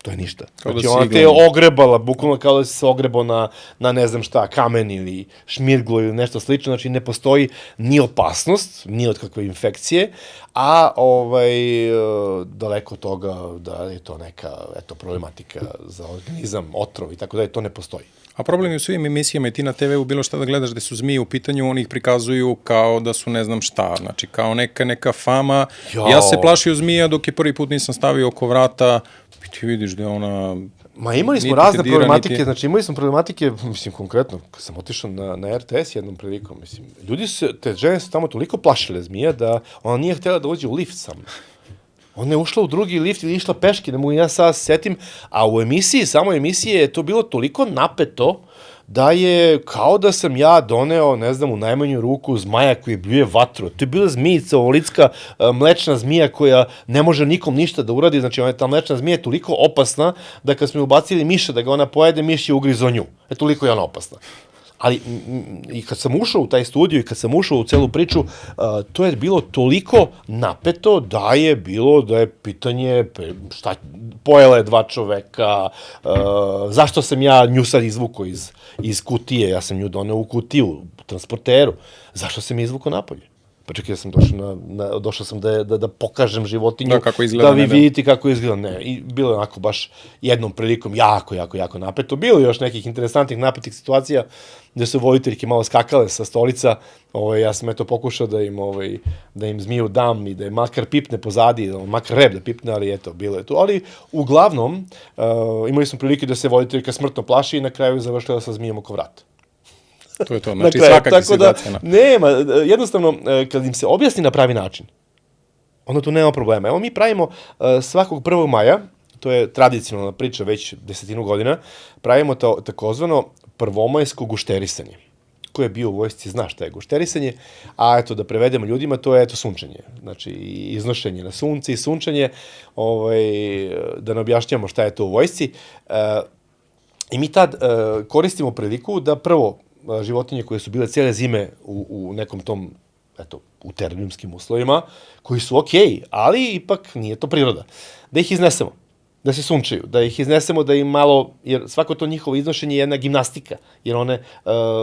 to je ništa. Znači, ona te je ogrebala, bukvalno kao da si se ogrebao na ne znam šta, kamen ili šmirglo ili nešto slično, znači ne postoji ni opasnost, ni od kakve infekcije, a daleko od toga da je to neka problematika za organizam, otrov i tako da to ne postoji. A problem je u svim emisijama i ti na TV-u bilo šta da gledaš gde su zmije u pitanju, oni ih prikazuju kao da su ne znam šta, znači kao neka fama. Ja se plašio zmija dok je prvi put nisam stavio oko vrata, ti vidiš da je ona... Ma imali smo razne problematike, znači imali smo problematike, mislim konkretno, kad sam otišao na RTS jednom prilikom, mislim, te žene su tamo toliko plašile zmija da ona nije htjela da uđe u lift sa mnom. Ona je ušla u drugi lift ili išla peške, ne mogu ja sad setim, a u emisiji, samo emisiji je to bilo toliko napeto da je kao da sam ja doneo, ne znam, u najmanju ruku zmaja koji bljuje vatru. To je bila zmijica, ovolicka mlečna zmija koja ne može nikom ništa da uradi. Znači, ta mlečna zmija je toliko opasna da kad smo ju ubacili miša da ga ona pojede, miš je ugrizo nju. Toliko je ona opasna. Ali i kad sam ušao u taj studio i kad sam ušao u celu priču, to je bilo toliko napeto da je pitanje šta, pojela je 2 čoveka, zašto sam ja nju sad izvukao iz kutije, ja sam nju doneo u kutiju, u transporteru, zašto sam je izvukao napolje? Pa čekaj, ja sam došao sam da pokažem životinju, da vi vidite kako izgleda. Ne, i bilo je onako baš jednom prilikom jako napeto. Bilo je još nekih interesantnih napetih situacija gde su voditeljke malo skakale sa stolica. Ja sam pokušao da im zmiju dam i da je makar pipne pozadi, makar rep da pipne, ali eto, bilo je to. Ali uglavnom imali smo prilike da se voditeljka smrtno plaši i na kraju završila sa zmijom oko vrata. To je to, znači svakakve situacije. Nema, jednostavno, kad im se objasni na pravi način, onda tu nema problema. Evo, mi pravimo svakog 1. maja, to je tradicionalna priča već 10 godina, pravimo takozvano prvomajsko gušterisanje. Ko je bio u vojsci zna šta je gušterisanje, a eto, da prevedemo ljudima, to je sunčanje. Znači, iznošenje na sunce i sunčanje, da ne objašnjamo šta je to u vojsci. I mi tad koristimo priliku da prvo životinje koje su bile cijele zime u nekom tom, u terenijumskim uslovima, koji su okej, ali ipak nije to priroda. Da ih iznesemo, da se sunčaju, da ih iznesemo, da im malo, jer svako to njihovo iznošenje je jedna gimnastika, jer one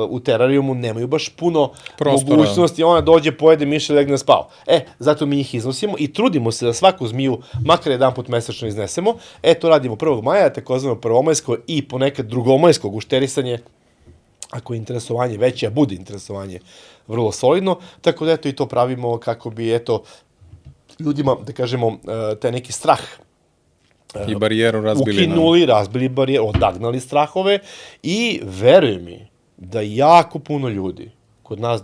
u terarijumu nemaju baš puno mogućnosti, ona dođe, pojede miša i legne na spava. Zato mi ih iznosimo i trudimo se da svaku zmiju makar jedan put mesečno iznesemo. To radimo 1. maja, takozvano prvomajsko i ponekad drugomajsko gušterisanje, ako je interesovanje veće, a bude interesovanje vrlo solidno, tako da i to pravimo kako bi, ljudima, da kažemo, taj neki strah i barijeru razbili. Ukinuli, razbili barijeru, odagnali strahove i veruj mi da jako puno ljudi kod nas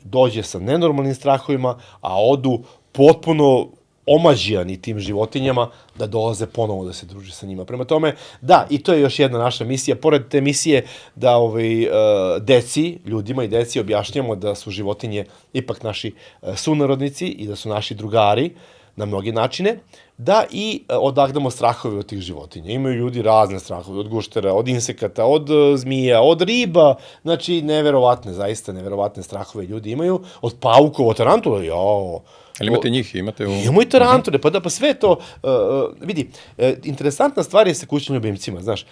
dođe sa nenormalnim strahovima, a odu potpuno omađijani tim životinjama da dolaze ponovo da se druže sa njima. Prema tome, da, i to je još jedna naša misija. Pored te misije da ljudima i deci objašnjamo da su životinje ipak naši sunarodnici i da su naši drugari na mnogi načine, da i odagnamo strahove od tih životinja. Imaju ljudi razne strahove, od guštera, od insekata, od zmija, od riba, znači neverovatne, zaista neverovatne strahove ljudi imaju, od paukova, od tarantula, Ali imate njih, imate... Imamo i tarantule, pa sve to, vidi, interesantna stvar je sa kućnim ljubimcima, znaš,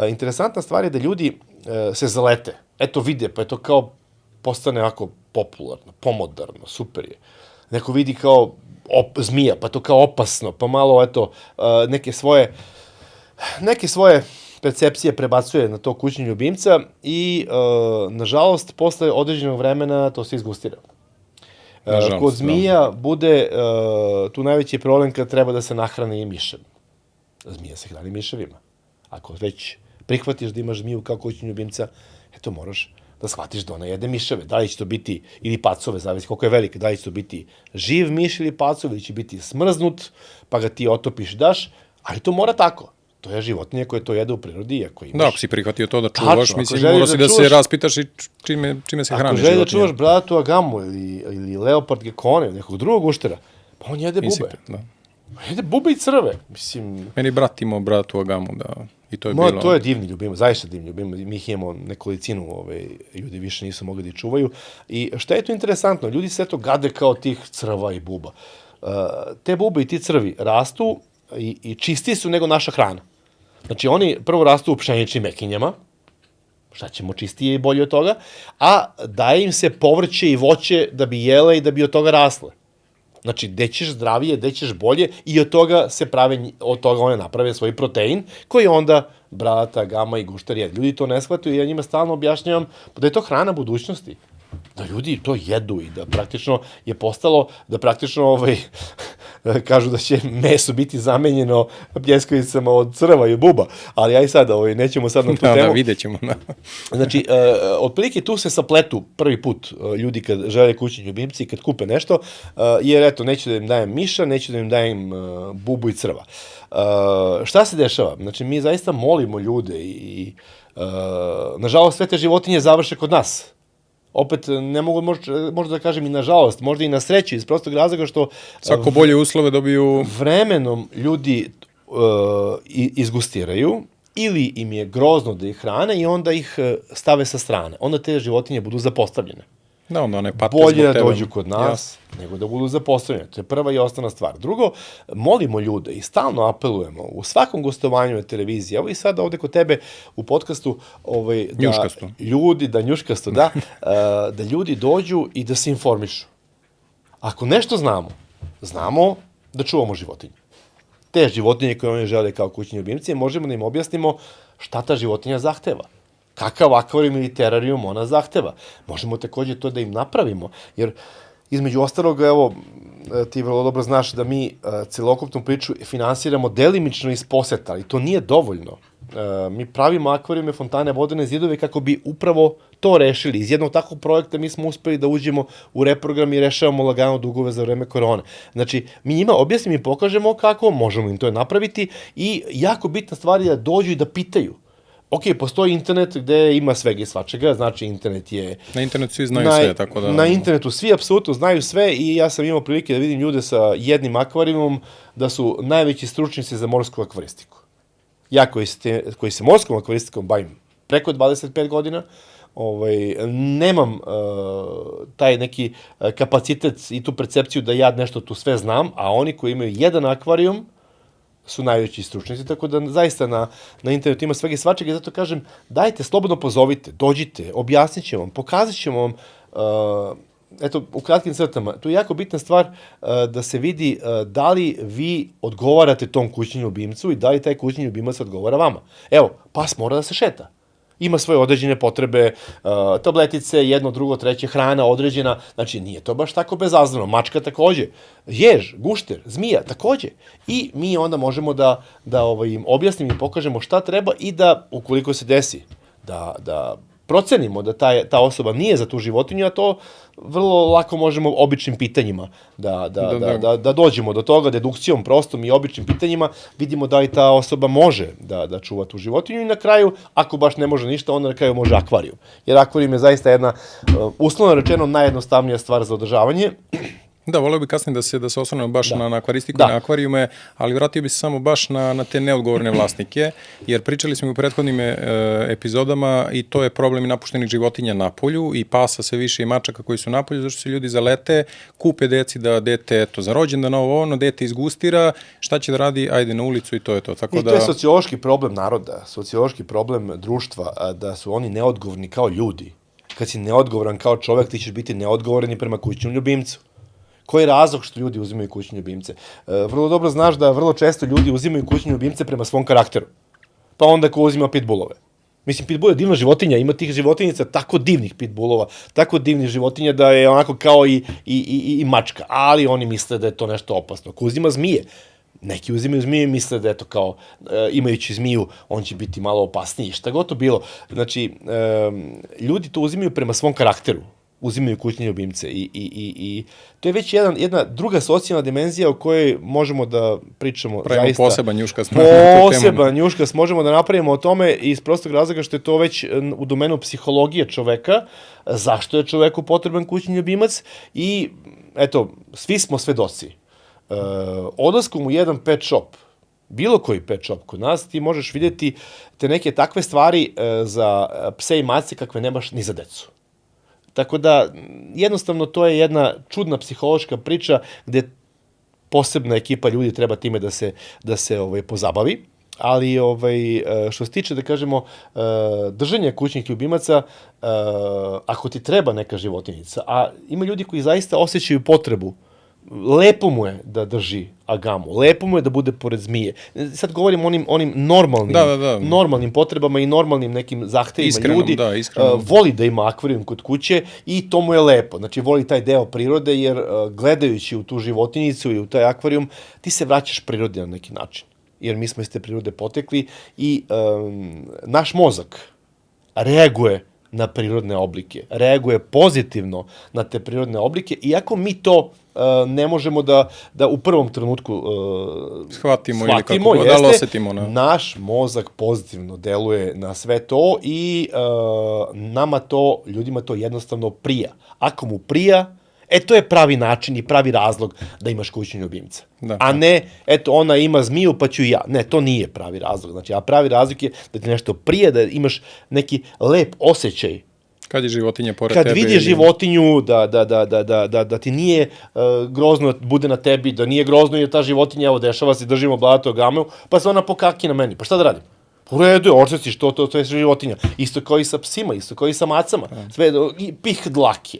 interesantna stvar je da ljudi se zalete, vide, pa je to kao postane ovako popularno, pomodarno, super je. Neko vidi kao zmija, pa to kao opasno, pa malo, neke svoje percepcije prebacuje na to kućnog ljubimca i, nažalost, posle određenog vremena to se izgustira. Kod zmija bude tu najveći problem kad treba da se nahrani i mišem. Zmija se hrani miševima. Ako već prihvatiš da imaš zmiju kao kućnog ljubimca, moraš da shvatiš da ona jede miševe. Da li će to biti, ili pacove, zavisi koliko je velike, da li će to biti živ miš ili pacov, ili će biti smrznut, pa ga ti otopiš i daš, ali to mora tako. To je životinje koje to jede u prirodi. Ako si prihvatio to da čuvaš, mora si da se raspitaš i čime se hraniš životinje. Ako želi da čuvaš bradatu agamu ili leopard gekone, nekog drugog guštera, pa on jede bube. Jede bube i crve. Meni brat imao bradatu agamu, da. I to je bilo... To je divni ljubimac, zaista divni ljubimac. Mi ih imamo nekolicinu, ljudi više nisu mogli da ih čuvaju. I šta je to interesantno? Ljudi se gade kao tih crva i buba. Te bube i ti crvi rastu i čistiji su nego naša hrana. Znači, oni prvo rastu u pšeničnim mekinjama, šta ćemo čistije i bolje od toga, a daje im se povrće i voće da bi jele i da bi od toga rasle. Znači, gde ćeš zdravije, gde ćeš bolje i od toga one naprave svoj protein, koji onda bradata, gama i gušter jede. Ljudi to ne shvataju i ja njima stalno objašnjavam da je to hrana budućnosti. Da ljudi to jedu i da praktično je postalo, da praktično kažu da će meso biti zamenjeno pljeskavicama od crva i buba, ali aj sad, nećemo sad na tu temu. Da, vidjet ćemo. Znači, otprilike tu se sapletu prvi put ljudi kad žele kućni ljubimci i kad kupe nešto, jer eto, neću da im dajem miša, neću da im dajem bubu i crva. Šta se dešava? Znači, mi zaista molimo ljude i nažalost, sve te životinje završe kod nas. Opet, ne mogu možda da kažem i nažalost, možda i na sreću, iz prostog razloga što... Svako bolje uslove dobiju... Vremenom ljudi izgustiraju ili im je grozno da ih hrane i onda ih stave sa strane. Onda te životinje budu zapostavljene. Da, onda one pate bolje da dođu kod nas, nego da budu zapostavljene. To je prva i osnovna stvar. Drugo, molimo ljude i stalno apelujemo u svakom gostovanju na televiziji, evo i sad ovde kod tebe u podcastu, Njuškastu. Njuškastu, da ljudi dođu i da se informišu. Ako nešto znamo da čuvamo životinje. Te životinje koje oni žele kao kućni ljubimci, možemo da im objasnimo šta ta životinja zahteva. Kakav akvarijum ili terarijum ona zahteva. Možemo takođe to da im napravimo, jer između ostalog, evo, ti vrlo dobro znaš da mi celokupnu priču finansiramo delimično iz poseta, ali to nije dovoljno. Mi pravimo akvarijume, fontane, vodene zidove kako bi upravo to rešili. Iz jednog takvog projekta mi smo uspeli da uđemo u reprogram i rešavamo lagano dugove za vreme korone. Znači, mi njima objasnimo i pokažemo kako, možemo im to napraviti i jako bitna stvar je da dođu i da pitaju. Ok, postoji internet gde ima svega i svačega, znači internet je... Na internetu svi znaju sve, tako da... Na internetu svi apsolutno znaju sve i ja sam imao prilike da vidim ljude sa jednim akvarijumom da su najveći stručnici za morsku akvaristiku. Ja koji se morskom akvaristikom bavim preko 25 godina, nemam taj neki kapacitet i tu percepciju da ja nešto tu sve znam, a oni koji imaju jedan akvarijum su najveći stručnici, tako da zaista na internetu ima svega i svačega i zato kažem, dajte, slobodno pozovite, dođite, objasnit ćemo vam, pokazat ćemo vam, eto, u kratkim crtama, tu je jako bitna stvar da se vidi da li vi odgovarate tom kućnom ljubimcu i da li taj kućni ljubimac odgovara vama. Evo, pas mora da se šeta. Ima svoje određene potrebe, tabletice, jedno, drugo, treće, hrana određena, znači nije to baš tako bezazleno, mačka takođe, jež, gušter, zmija takođe. I mi onda možemo da im objasnimo i pokažemo šta treba i da, ukoliko se desi, da procenimo da ta osoba nije za tu životinju, a to vrlo lako možemo običnim pitanjima da dođemo do toga, dedukcijom prostom i običnim pitanjima, vidimo da li ta osoba može da čuva tu životinju i na kraju, ako baš ne može ništa, onda na kraju može akvarijum. Jer akvarijum je zaista jedna, uslovno rečeno, najjednostavnija stvar za održavanje. Da, voleo bi kasnije da se osvrnemo baš na akvaristiku i na akvarijume, ali vratio bi se samo baš na te neodgovorne vlasnike, jer pričali smo u prethodnim epizodama i to je problem i napuštenih životinja na polju i pasa sve više i mačaka koji su na polju, zašto se ljudi zalete, kupe deci da dete, za rođendan ovo, dete izgustira, šta će da radi, ajde na ulicu i to je to. Tako to je sociološki problem naroda, sociološki problem društva, da su oni neodgovorni kao ljudi. Kad si neodgovoran kao čovek, ti ćeš biti neodgovoran i prema kućnom ljubimcu. Koji je razlog što ljudi uzimaju kućne ljubimce? Vrlo dobro znaš da vrlo često ljudi uzimaju kućne ljubimce prema svom karakteru. Pa onda ko uzima pitbullove. Mislim, pitbull je divna životinja, ima tih životinjica tako divnih pitbullova, tako divnih životinja da je onako kao i mačka, ali oni misle da je to nešto opasno. Ko uzima zmije, neki uzimaju zmije i misle da je to kao, imajući zmiju, on će biti malo opasniji, šta god to bilo. Znači, ljudi to uzimaju prema svom karakteru. Uzimaju kućne ljubimce i to je već jedna druga socijalna dimenzija o kojoj možemo da pričamo. Pravimo zaista. Poseban njuškas. Poseban njuškas, možemo da napravimo o tome iz prostog razloga što je to već u domenu psihologije čoveka, zašto je čoveku potreban kućni ljubimac i eto, svi smo svedoci. Odlaskom u jedan pet shop, bilo koji pet shop kod nas, ti možeš vidjeti te neke takve stvari za pse i mace kakve nemaš ni za decu. Tako da, jednostavno, to je jedna čudna psihološka priča gde posebna ekipa ljudi treba time da se pozabavi. Ali, što se tiče, da kažemo, držanja kućnih ljubimaca, ako ti treba neka životinjica, a ima ljudi koji zaista osjećaju potrebu lepo mu je da drži agamu, lepo mu je da bude pored zmije. Sad govorim onim normalnim, normalnim potrebama i normalnim nekim zahtevima iskrenom, ljudi. Voli da ima akvarijum kod kuće i to mu je lepo. Znači, voli taj deo prirode, jer gledajući u tu životinjicu i u taj akvarijum, ti se vraćaš prirodi na neki način. Jer mi smo iz te prirode potekli i naš mozak reaguje na prirodne oblike, reaguje pozitivno na te prirodne oblike, iako mi to ne možemo da u prvom trenutku shvatimo ili kako god, ali osetimo. Naš mozak pozitivno deluje na sve to i nama to, ljudima to jednostavno prija. Ako mu prija, to je pravi način i pravi razlog da imaš kućnog ljubimca. A ne, eto, ona ima zmiju, pa ću i ja. Ne, to nije pravi razlog. Znači, a pravi razlog je da ti nešto prije, da imaš neki lep osjećaj. Kad je životinja pored tebe. Kad vidiš životinju, da ti nije grozno bude na tebi, da nije grozno jer ta životinja, evo, dešava se, držimo blato gamu, pa se ona pokaki na meni. Pa šta da radim? U redu je, očestiš, to je životinja. Isto kao i sa psima, isto kao i sa macama. Sve, pih dlake.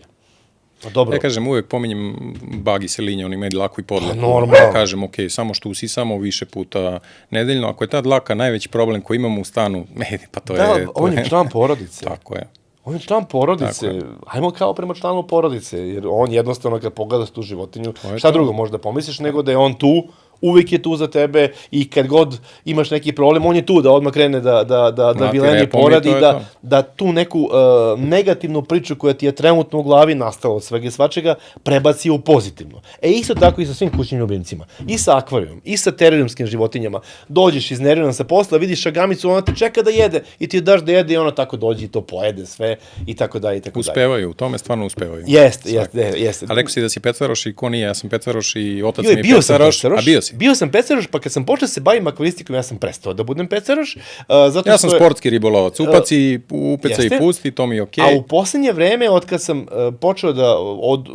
Ja kažem, uvek pominjem bagi selinja, on ima i dlaku i podlaku. Normalno. Kažem, ok, samo što usisamo više puta nedeljno. Ako je ta dlaka najveći problem koji imamo u stanu, pa to je... Da, on je član porodice. Tako je. On je član porodice. Ajmo kao prema članu porodice, jer on jednostavno kad pogledaš tu životinju, šta drugo možda pomisliš nego da je on tu, uvijek je tu za tebe i kad god imaš neki problem, on je tu da odmah krene da vileni poradi, da tu neku negativnu priču koja ti je trenutno u glavi nastala od svega i svačega, prebaci u pozitivno. Isto tako i sa svim kućnim ljubimcima. I sa akvarijom, i sa terorijumskim životinjama. Dođeš iznerviran sa posla, vidiš šagamicu, ona te čeka da jede i ti je daš da jede i ona tako dođe i to pojede sve i tako dalje. Uspevaju, u tome stvarno uspevaju. Jeste. A rekao si da si pecaroš i ko nije, ja sam pecaroš i otac mi je pecaroš. Bio sam pecaroš, pa kad sam počeo se bavim akvaristikom, ja sam prestao da budem pecaroš. Ja sam sportski ribolovac, upaci, upeca i pusti, to mi je okej. A u poslednje vreme, od kad sam počeo od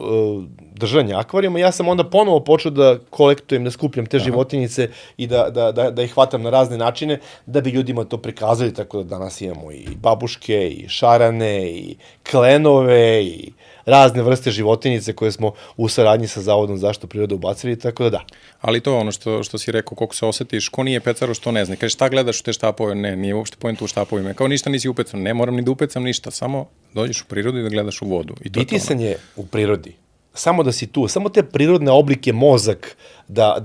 držanja akvarijuma, ja sam onda ponovo počeo da kolektujem, da skupljam te životinjice i da ih hvatam na razne načine, da bi ljudima to prikazali, tako da danas imamo i babuške, i šarane, i klenove, i razne vrste životinjice koje smo u saradnji sa Zavodom za zaštitu prirode ubacili, tako da. Ali to je ono što si rekao, koliko se osetiš, ko nije pecaroš, to ne zna. Kaže, šta gledaš u te štapove? Ne, nije uopšte poenta u štapovima. Kao ništa nisi upecao, ne moram ni da upecam ništa, samo dođeš u prirodu i da gledaš u vodu. Bitisanje u prirodi, samo da si tu, samo te prirodne oblike mozak da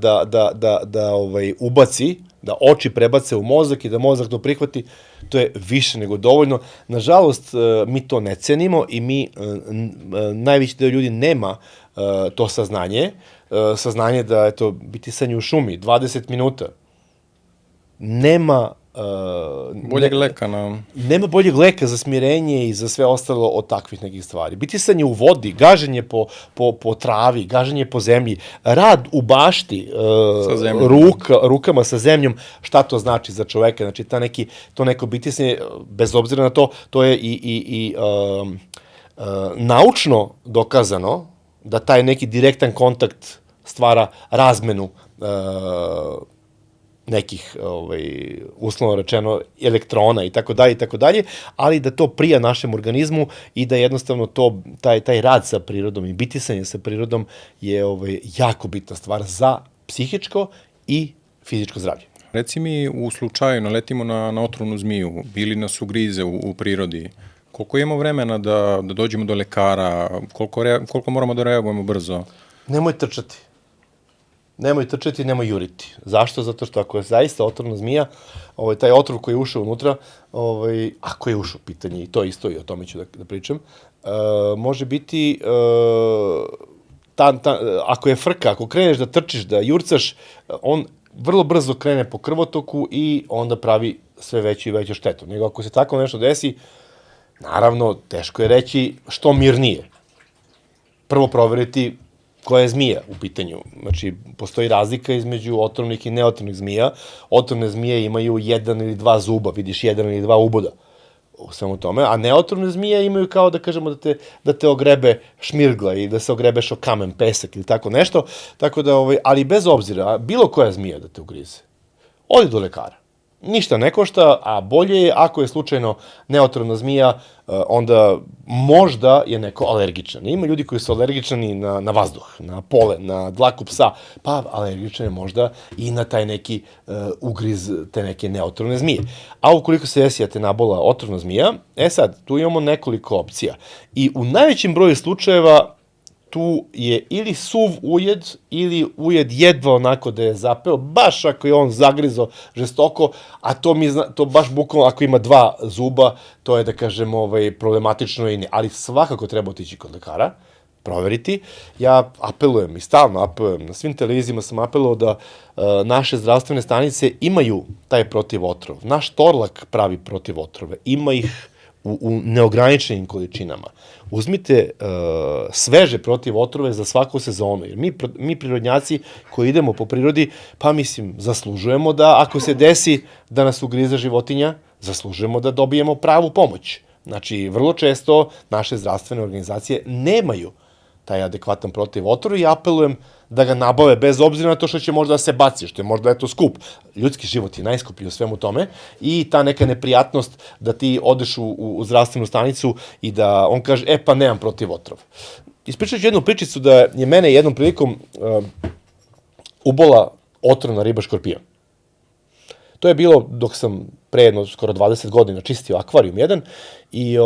ubaci, da oči prebace u mozak i da mozak to prihvati, to je više nego dovoljno. Nažalost, mi to ne cenimo i najveći deo ljudi nema to saznanje da, eto, bitisanje u šumi, 20 minuta, nema boljeg leka nema boljeg leka za smirenje i za sve ostalo od takvih nekih stvari. Bitisanje u vodi, gaženje po travi, gaženje po zemlji, rad u bašti rukama sa zemljom, šta to znači za čoveka? Znači, to neko bitisanje, bez obzira na to, to je i naučno dokazano da taj neki direktan kontakt stvara razmenu nekih, uslovno rečeno, elektrona i tako dalje, ali da to prija našem organizmu i da jednostavno taj rad sa prirodom i bitisanje sa prirodom je jako bitna stvar za psihičko i fizičko zdravlje. Reci mi, u slučaju naletimo na otrovnu zmiju, bili nas ugrize u prirodi, koliko imamo vremena da dođemo do lekara, koliko moramo da reagujemo brzo? Nemoj trčati. Nemoj juriti. Zašto? Zato što ako je zaista otrovna zmija, taj otrov koji je ušao unutra, ako je ušao, pitanje i to isto, i o tome ću da pričam, može biti, ako je frka, ako kreneš da trčiš, da jurcaš, on vrlo brzo krene po krvotoku i onda pravi sve veću i veću štetu. Nego ako se tako nešto desi, naravno, teško je reći što mirnije. Prvo proveriti koja je zmija u pitanju. Znači, postoji razlika između otrovnih i neotrovnih zmija. Otrovne zmije imaju 1 ili 2 zuba, vidiš 1 ili 2 uboda u svemu tome, a neotrovne zmije imaju kao da kažemo da te ogrebe šmirgla i da se ogrebeš o kamen, pesak ili tako nešto, tako da, ali bez obzira, bilo koja zmija da te ugrize, odi do lekara. ništa ne košta, a bolje je ako je slučajno neotrovna zmija, onda možda je neko alergičan. Ima ljudi koji su alergičani na vazduh, na polen, na dlaku psa, pa alergičan je možda i na taj neki ugriz te neke neotrovne zmije. A ukoliko se desi da te nabola otrovna zmija, sad, tu imamo nekoliko opcija. I u najvećem broju slučajeva tu je ili suv ujed, ili ujed jedva onako da je zapeo, baš ako je on zagrizo žestoko, a to baš bukvalno ako ima 2 zuba, to je da kažem problematično i ne. Ali svakako treba otići kod lekara, proveriti. Ja apelujem i stalno apelujem, na svim televizijama sam apelovao da naše zdravstvene stanice imaju taj protivotrov. Naš Torlak pravi protivotrove, ima ih u neograničenim količinama. Uzmite sveže protivotrove za svaku sezonu, jer mi prirodnjaci koji idemo po prirodi, pa mislim, zaslužujemo da ako se desi da nas ugrize životinja, zaslužujemo da dobijemo pravu pomoć. Znači, vrlo često naše zdravstvene organizacije nemaju taj adekvatan protivotrov i apelujem da ga nabave bez obzira na to što će možda da se baci, što je možda eto skup. Ljudski život je najskuplji u svemu tome i ta neka neprijatnost da ti odeš u zdravstvenu stanicu i da on kaže, pa nemam protivotrov. Ispričat ću jednu pričicu da je mene jednom prilikom ubola otrovna riba škorpion. To je bilo dok sam pre jedno skoro 20 godina čistio akvarijum jedan i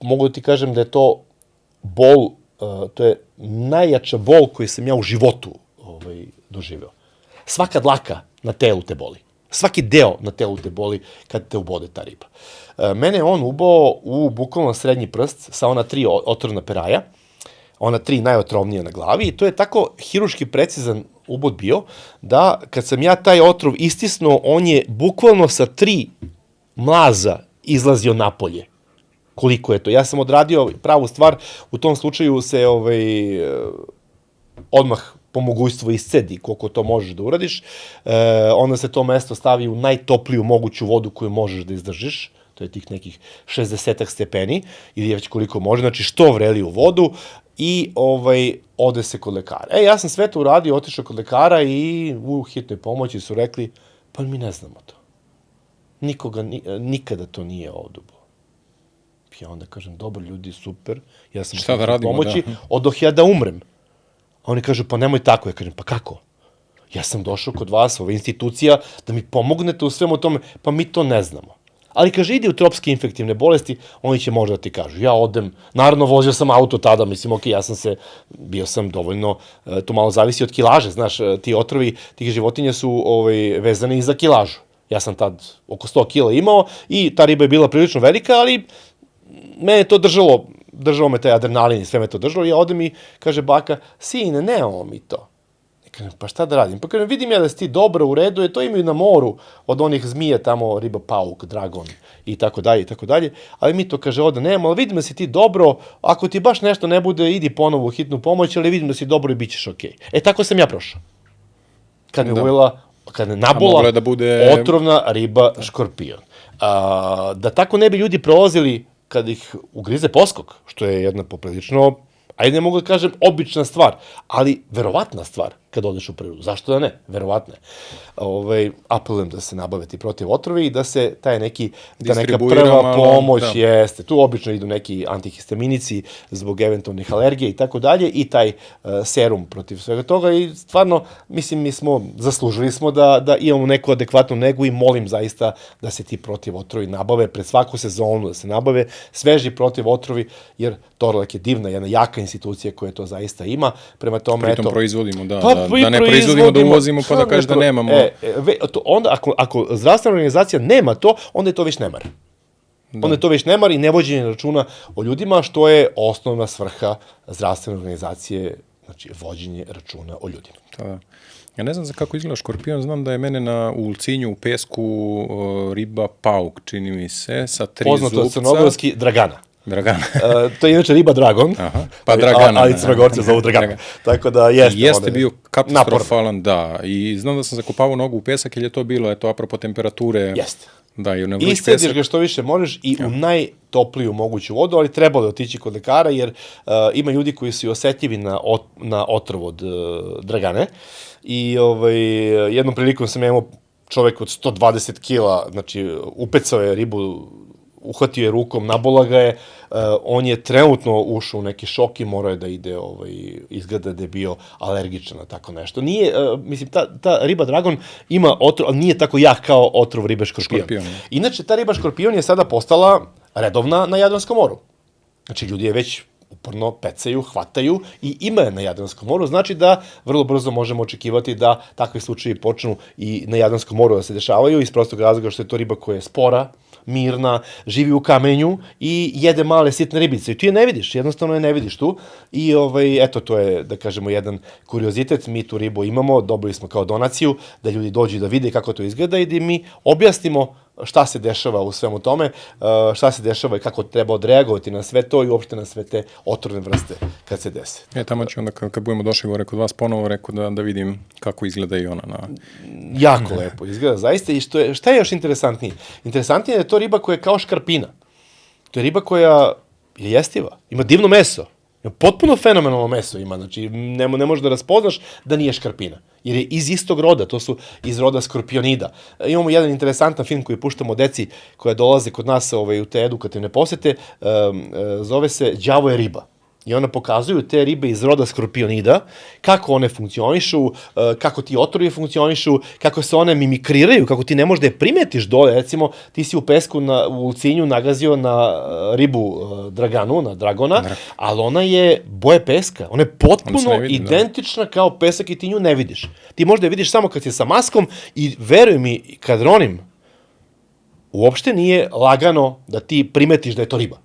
mogu da ti kažem da je to bol, to je najjača bol koju sam ja u životu doživeo. Svaka dlaka na telu te boli. Svaki deo na telu te boli kad te ubode ta riba. Mene on ubao u bukvalno srednji prst sa ona 3 otrovna peraja, ona 3 najotrovnija na glavi i to je tako hiruški precizan ubod bio da kad sam ja taj otrov istisnuo, on je bukvalno sa 3 mlaza izlazio napolje. Koliko je to. Ja sam odradio pravu stvar, u tom slučaju se odmah po mogućstvu iscedi koliko to možeš da uradiš, onda se to mesto stavi u najtopliju moguću vodu koju možeš da izdržiš, to je tih nekih 60 stepeni, ili već koliko može, znači što vreliju vodu, i ode se kod lekara. Ja sam sve to uradio, otišao kod lekara i u hitnoj pomoći su rekli, pa mi ne znamo to. Nikada to nije ovdje bilo. Ja onda kažem, dobro ljudi, super, ja sam šta da radimo, pomoći, odoh ja da umrem. A oni kažu, pa nemoj tako. Ja kažem, pa kako? Ja sam došao kod vas, ova institucija, da mi pomognete u svemu tome, pa mi to ne znamo. Ali kaže, idi u tropske infektivne bolesti, oni će možda ti kažu. Ja odem, naravno vozio sam auto tada, mislim, bio sam dovoljno, to malo zavisi od kilaže, znaš, ti otrovi, tih životinja su vezane i za kilažu. Ja sam tad oko 100 kila imao i ta riba je bila prilično velika, ali mene to držalo me taj adrenalin i sve me to držalo. Ja odem i kaže baka, sine, nemamo mi to. I kažem, pa šta da radim? Pa kažem, vidim ja da si ti dobro u redu, to imaju na moru od onih zmije tamo, riba pauk, dragon i tako dalje, ali mi to kaže ovde nemamo, ali vidim da si ti dobro, ako ti baš nešto ne bude, idi ponovo u hitnu pomoć, ali vidim da si dobro i bit ćeš okej. Tako sam ja prošao. Kad me uvela, kad me nabola otrovna riba škorpion. Da tako ne bi ljudi prolazili kad ih ugrize poskok, što je jedna poprilično, ajde ne mogu da kažem obična stvar, ali verovatna stvar kad odeš u prirodu. Zašto da ne? Verovatno je. Apelujem da se nabave ti protivotrovi i da se ta neka prva pomoć jeste. Tu obično idu neki antihistaminici zbog eventualnih alergija i tako dalje i taj serum protiv svega toga i stvarno, mislim, zaslužili smo da imamo neku adekvatnu negu i molim zaista da se ti protivotrovi nabave pred svaku sezonu, da se nabave sveži protivotrovi, jer Torlak je divna, jedna jaka institucija koja to zaista ima. Prema tome, pritom proizvodimo, da ne proizvodimo, da uvozimo, pa da kažeš da nemamo. Onda, ako zdravstvena organizacija nema to, onda je to već nemar. Onda je to već nemar i nevođenje računa o ljudima, što je osnovna svrha zdravstvene organizacije, znači vođenje računa o ljudima. Ja ne znam za kako izgleda škorpion, znam da je mene u Ulcinju, u pesku, riba pauk, čini mi se, sa 3 zupca. Poznato crnogorski Dragana. Dragana. To je inače riba dragon, pa Dragana. Ali Crnogorci zovu Dragana. Tako da jeste. Jeste bio katastrofalan, da. I znam da sam zakopavao nogu u pesak, jer je to bilo, apropo temperature. Jeste. Da, i na vruć Iscediš pesak. ga što više možeš i u najtopliju moguću vodu, ali trebalo je otići kod lekara, jer ima ljudi koji su i osetljivi na otrov od dragane. I jednom prilikom sam imao čovek od 120 kila, znači upecao je ribu, uhvatio je rukom, nabola ga je, on je trenutno ušao u neki šok i morao je da ide, izgleda da je bio alergičan na tako nešto. Nije, mislim, ta riba dragon ima otrov, ali nije tako jak kao otrov ribe škorpion. Inače, ta riba škorpion je sada postala redovna na Jadranskom moru. Znači, ljudi je već uporno pecaju, hvataju i ima je na Jadranskom moru, znači da vrlo brzo možemo očekivati da takvi slučajevi počnu i na Jadranskom moru da se dešavaju, iz prostog razloga što je to riba koja je spora, mirna, živi u kamenju i jede male sitne ribice. I ti je ne vidiš, jednostavno je ne vidiš tu. I eto, to je, da kažemo, jedan kuriozitet. Mi tu ribu imamo, dobili smo kao donaciju, da ljudi dođu da vide kako to izgleda i da mi objasnimo šta se dešava u svemu tome, šta se dešava i kako treba odreagovati na sve to i uopšte na sve te otrovne vrste kad se dese. Tamo ću onda kad budemo došli gore kod vas ponovo, rekao da vidim kako izgleda i ona. Jako lepo izgleda, zaista. I šta je još interesantnije? Interesantnije je da je to riba koja je kao škarpina. To je riba koja je jestiva, ima divno meso. Potpuno fenomenalno meso ima, znači ne možeš da raspoznaš da nije škarpina, jer je iz istog roda, to su iz roda skorpionida. Imamo jedan interesantan film koji puštamo deci koja dolaze kod nas u te edukativne posete, zove se Đavo je riba. I ona pokazuju te ribe iz roda skorpionida, kako one funkcionišu, kako ti otrovi funkcionišu, kako se one mimikriraju, kako ti ne možeš da je primetiš dole. Recimo, ti si u pesku u Ulcinju nagazio na ribu draganu, na dragona, ali ona je boje peska. Ona je potpuno identična kao pesak i ti nju ne vidiš. Ti možda je vidiš samo kad si sa maskom i veruj mi, kad ronim, uopšte nije lagano da ti primetiš da je to riba.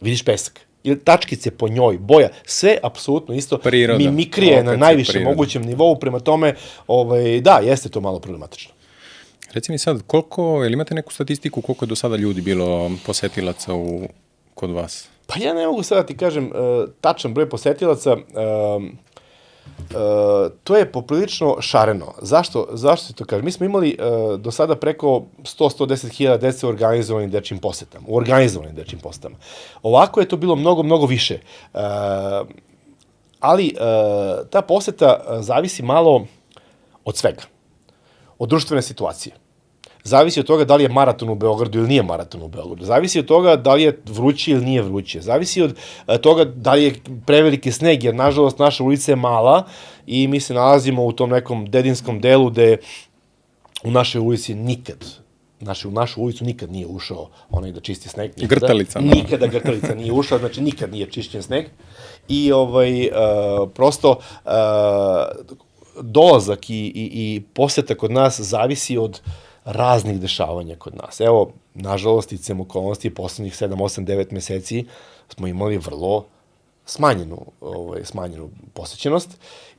Vidiš pesak. Ili tačkice po njoj, boja, sve apsolutno isto, mimikrije na najvišem mogućem nivou, prema tome, da, jeste to malo problematično. Reci mi sad, ili imate neku statistiku koliko je do sada ljudi bilo posetilaca kod vas? Pa ja ne mogu sada ti kažem tačan broj posetilaca, to je poprilično šareno. Zašto ti to kažem? Mi smo imali do sada preko 100-110 hiljada dece u organizovanim dečjim posetama. Ovako je to bilo mnogo, mnogo više. Ali ta poseta zavisi malo od svega. Od društvene situacije. Zavisi od toga da li je maraton u Beogradu ili nije maraton u Beogradu. Zavisi od toga da li je vruće ili nije vruće. Zavisi od toga da li je preveliki sneg, jer nažalost naša ulica je mala i mi se nalazimo u tom nekom dedinskom delu gde u našoj ulici u našu ulicu nikad nije ušao onaj da čisti sneg. Grtalica. Nikada grtalica nije ušao, znači nikad nije čišćen sneg. I prosto dolazak i poseta kod nas zavisi od raznih dešavanja kod nas. Evo, nažalost, ticam okolnosti, poslednjih 7, 8, 9 meseci smo imali vrlo smanjenu posećenost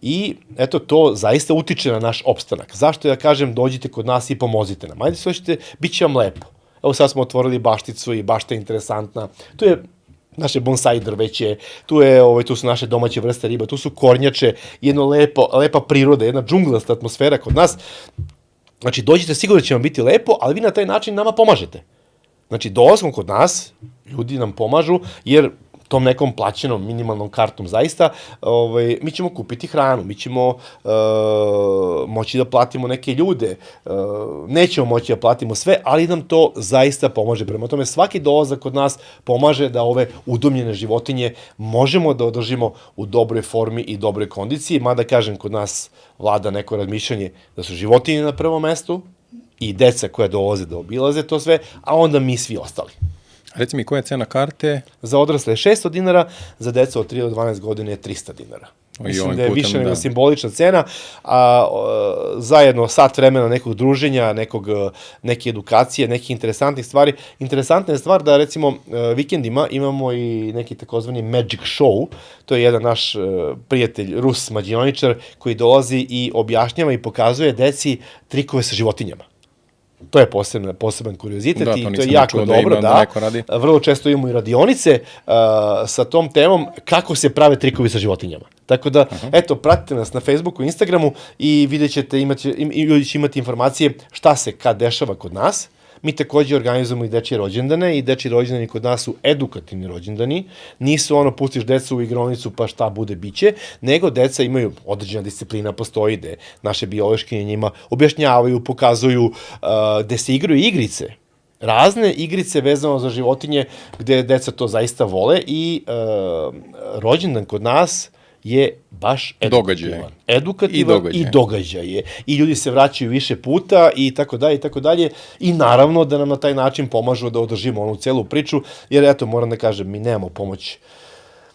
i eto, to zaista utiče na naš opstanak. Zašto ja kažem dođite kod nas i pomozite nam? Ajde, slušajte, bit će vam lepo. Evo, sad smo otvorili bašticu i bašta je interesantna. Tu je naše bonsai drveće, tu su naše domaće vrste riba, tu su kornjače, jedna lepa priroda, jedna džunglasta atmosfera kod nas. Znači, dođite, sigurno će vam biti lepo, ali vi na taj način nama pomažete. Znači, dolaskom kod nas, ljudi nam pomažu, jer tom nekom plaćenom minimalnom kartom zaista, mi ćemo kupiti hranu, mi ćemo moći da platimo neke ljude, nećemo moći da platimo sve, ali nam to zaista pomaže. Prema tome, svaki dolazak kod nas pomaže da ove udomljene životinje možemo da održimo u dobroj formi i dobroj kondiciji, mada kažem, kod nas vlada neko razmišljanje da su životinje na prvom mestu i deca koja dolaze da obilaze to sve, a onda mi svi ostali. Reci mi, koja je cena karte? Za odrasle je 600 dinara, za deca od 3 do 12 godine je 300 dinara. Mislim da je više nego simbolična cena, a zajedno sat vremena nekog druženja, neke edukacije, nekih interesantnih stvari. Interesantna je stvar da, recimo, vikendima imamo i neki takozvani magic show, to je jedan naš prijatelj, Rus mađioničar, koji dolazi i objašnjava i pokazuje deci trikove sa životinjama. To je poseban kuriozitet Da, i to to je nisam jako čuo da dobro, ima, da neko radi. Vrlo često imamo i radionice sa tom temom kako se prave trikovi sa životinjama. Tako da, eto, pratite nas na Facebooku, Instagramu i vidjet ćete, ljudi će imati informacije šta se kad dešava kod nas. Mi takođe organizujemo i dečje rođendane i dečji rođendani kod nas su edukativni rođendani. Nisu ono pustiš decu u igronicu pa šta bude biće, nego deca imaju određena disciplina, postoji gde naše biološkinje njima objašnjavaju, pokazuju, gde se igraju igrice. Razne igrice vezano za životinje gde deca to zaista vole i rođendan kod nas je baš edukativan. Edukativan i događaj. I ljudi se vraćaju više puta i tako dalje i tako dalje. I naravno da nam na taj način pomažu da održimo onu celu priču, jer eto, moram da kažem, mi nemamo pomoć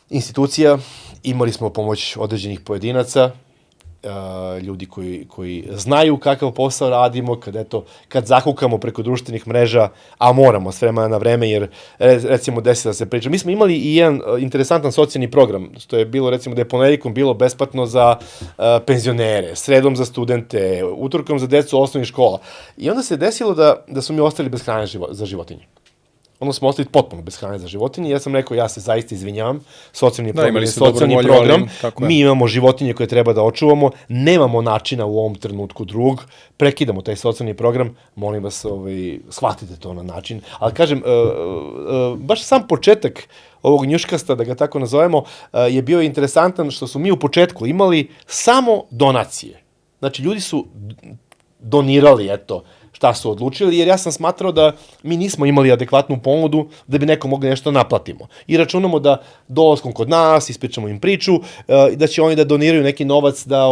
institucija, imali smo pomoć određenih pojedinaca, ljudi koji znaju kakav posao radimo, kad zakukamo preko društvenih mreža, a moramo s vremena na vreme, jer recimo desi da se priča. Mi smo imali i jedan interesantan socijalni program, što je bilo recimo da je ponedeljkom bilo besplatno za penzionere, sredom za studente, utorkom za decu osnovnih škola. I onda se desilo da su mi ostali bez hrane za životinje. Onda smo ostali potpuno bez hrane za životinje. Ja sam rekao, ja se zaista izvinjavam, socijalni program, mi imamo životinje koje treba da očuvamo, nemamo načina u ovom trenutku drugog, prekidamo taj socijalni program, molim vas, shvatite to na način. Ali kažem, baš sam početak ovog njuškasta, da ga tako nazovemo, je bio interesantan što su mi u početku imali samo donacije. Znači, ljudi su donirali, eto, šta su odlučili, jer ja sam smatrao da mi nismo imali adekvatnu ponudu da bi neko mogli nešto naplatimo. I računamo da dolaskom kod nas, ispričamo im priču, da će oni da doniraju neki novac da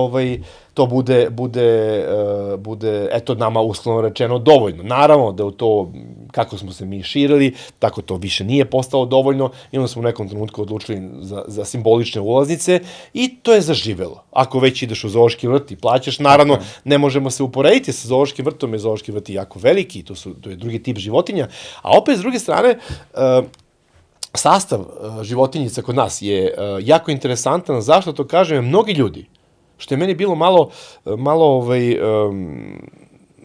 to bude, eto, nama uslovno rečeno dovoljno. Naravno da u to, kako smo se mi širili, tako to više nije postalo dovoljno i onda smo u nekom trenutku odlučili za simbolične ulaznice i to je zaživelo. Ako već ideš u zoološki vrt i plaćaš, naravno, ne možemo se uporediti sa zoološkim vrtom, jer zoološki vrt je jako veliki, to je drugi tip životinja, a opet s druge strane, sastav životinjica kod nas je jako interesantan. Zašto to kažem? Mnogi ljudi, što je meni bilo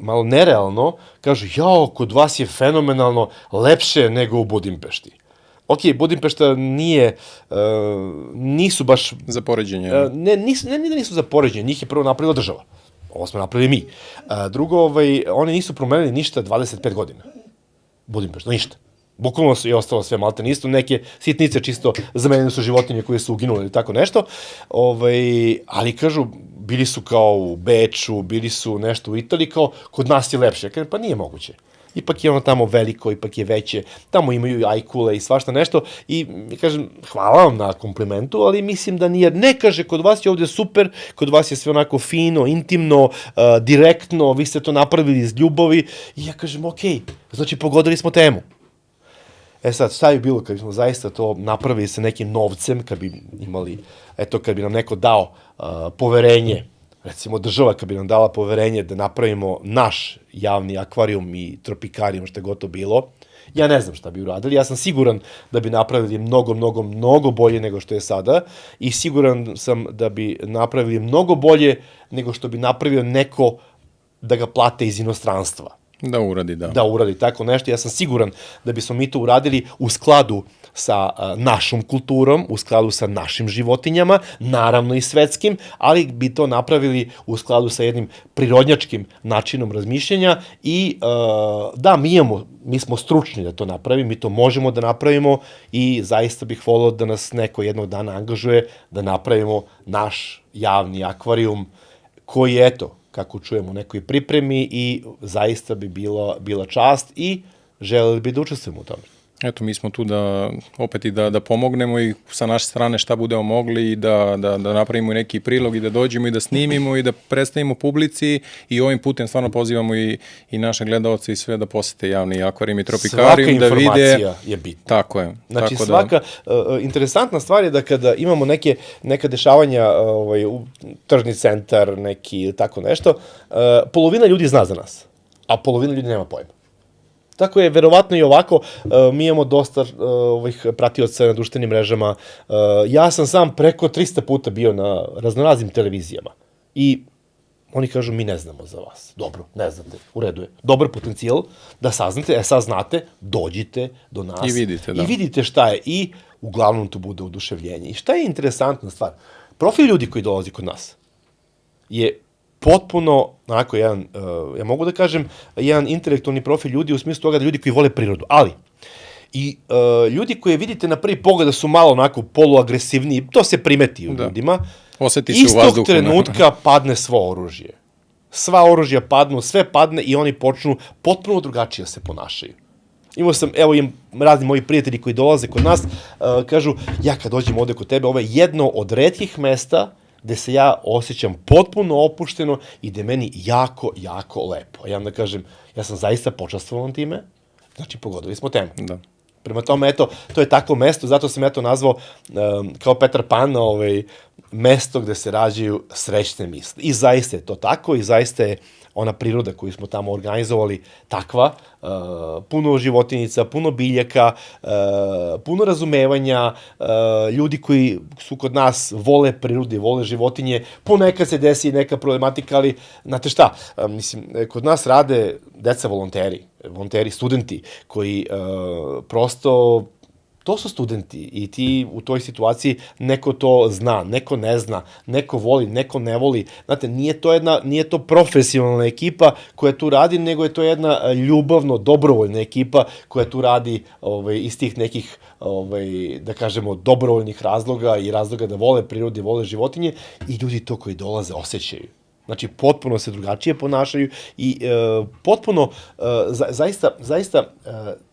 malo nerealno, kažu, jao, kod vas je fenomenalno lepše nego u Budimpešti. Ok, Budimpešta nisu baš... Za poređenje. Ne da nisu za poređenje, njih je prvo napravila država. Ovo smo napravili mi. Drugo, oni nisu promenili ništa 25 godina. Budimpešta, ništa. Bukvalno je ostalo sve maltene isto, neke sitnice čisto zamenjene su životinje koje su uginule ili tako nešto, ali kažu, bili su kao u Beču, bili su nešto u Italiji, kao kod nas je lepše. Kažem, pa nije moguće. Ipak je ono tamo veliko, ipak je veće, tamo imaju i ajkule i svašta nešto i kažem, hvala vam na komplimentu, ali mislim da nije, ne kaže, kod vas je ovde super, kod vas je sve onako fino, intimno, direktno, vi ste to napravili iz ljubavi i ja kažem, ok, znači pogodili smo temu. E sad, šta je bilo kad bismo zaista to napravili sa nekim novcem, kad bi imali, eto, kad bi nam neko dao poverenje, recimo država kad bi nam dala poverenje da napravimo naš javni akvarijum i tropikarijum, što je gotovo bilo, ja ne znam šta bi uradili, ja sam siguran da bi napravili mnogo bolje nego što je sada i siguran sam da bi napravili mnogo bolje nego što bi napravio neko da ga plate iz inostranstva. Da uradi, da. Da uradi tako nešto. Ja sam siguran da bismo mi to uradili u skladu sa našom kulturom, u skladu sa našim životinjama, naravno i svetskim, ali bi to napravili u skladu sa jednim prirodnjačkim načinom razmišljanja i da, mi smo stručni da to napravimo, mi to možemo da napravimo i zaista bih volio da nas neko jednog dana angažuje da napravimo naš javni akvarijum koji, eto, kako čujemo, u nekoj pripremi i zaista bi bila čast i želeli bi da učestvujemo u tome. Eto, mi smo tu da pomognemo i sa naše strane šta budemo mogli i da napravimo neki prilog i da dođemo i da snimimo i da predstavimo publici i ovim putem stvarno pozivamo i naše gledaoce i sve da posete javni akvarijum i tropikarijum. Svaka informacija je bitna. Tako je. Znači svaka, interesantna stvar je da kada imamo neka dešavanja, tržni centar neki ili tako nešto, polovina ljudi zna za nas, a polovina ljudi nema pojma. Tako je, verovatno i ovako, mi imamo dosta ovih pratioca na društvenim mrežama. Ja sam sam preko 300 puta bio na raznoraznim televizijama. I Oni kažu, mi ne znamo za vas. Dobro, ne znate, u redu je. Dobar potencijal da saznate, sad znate, dođite do nas. I vidite, da. I vidite šta je. I uglavnom to bude oduševljenje. I šta je interesantna stvar? Profil ljudi koji dolazi kod nas je potpuno, onako, jedan, ja mogu da kažem, jedan intelektualni profil ljudi u smislu toga da ljudi koji vole prirodu. Ali, i ljudi koje vidite na prvi pogled da su malo onako poluagresivniji, to se primeti u ljudima, oseti se u vazduhu. Istog trenutka padne svo oružje. Sva oružja padnu, sve padne i oni počnu potpuno drugačije se ponašaju. Imao sam, evo imam razni moji prijatelji koji dolaze kod nas, kažu, ja kad dođem ovde kod tebe, ovo je jedno od retkih mesta gde se ja osjećam potpuno opušteno i gde meni jako, jako lepo. Ja vam da kažem, ja sam zaista počastvovan time, znači pogodili smo temu. Da. Prema tome, eto, to je takvo mesto, zato sam to nazvao kao Petar Pan, mesto gde se rađaju srećne misli. I zaista je to tako i zaista je ona priroda koju smo tamo organizovali takva, puno životinjica, puno biljaka, puno razumevanja, ljudi koji su kod nas vole prirodu, vole životinje, ponekad se desi neka problematika, ali znate šta, mislim, kod nas rade deca volonteri, studenti, koji prosto, to su studenti i ti u toj situaciji neko to zna, neko ne zna, neko voli, neko ne voli. Znate, nije to profesionalna ekipa koja tu radi, nego je to jedna ljubavno, dobrovoljna ekipa koja tu radi iz tih nekih, da kažemo, dobrovoljnih razloga i razloga da vole prirodu, vole životinje i ljudi to koji dolaze osjećaju. Znači, potpuno se drugačije ponašaju i potpuno, zaista,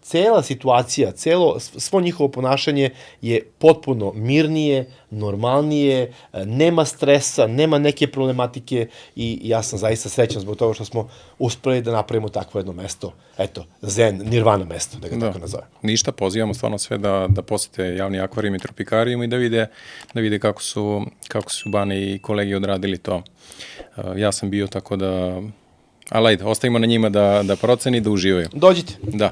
cela situacija, svo njihovo ponašanje je potpuno mirnije, normalnije, nema stresa, nema neke problematike i ja sam zaista srećan zbog toga što smo uspeli da napravimo takvo jedno mesto, eto, zen, nirvana mesto, da ga tako nazovem. Ništa, pozivamo stvarno sve da posete javni akvarijum i tropikarijum i da vide kako su Bane i kolegi odradili to. Ja sam bio, tako da, ali ajde, ostavimo na njima da proceni, da uživaju. Dođite. Da.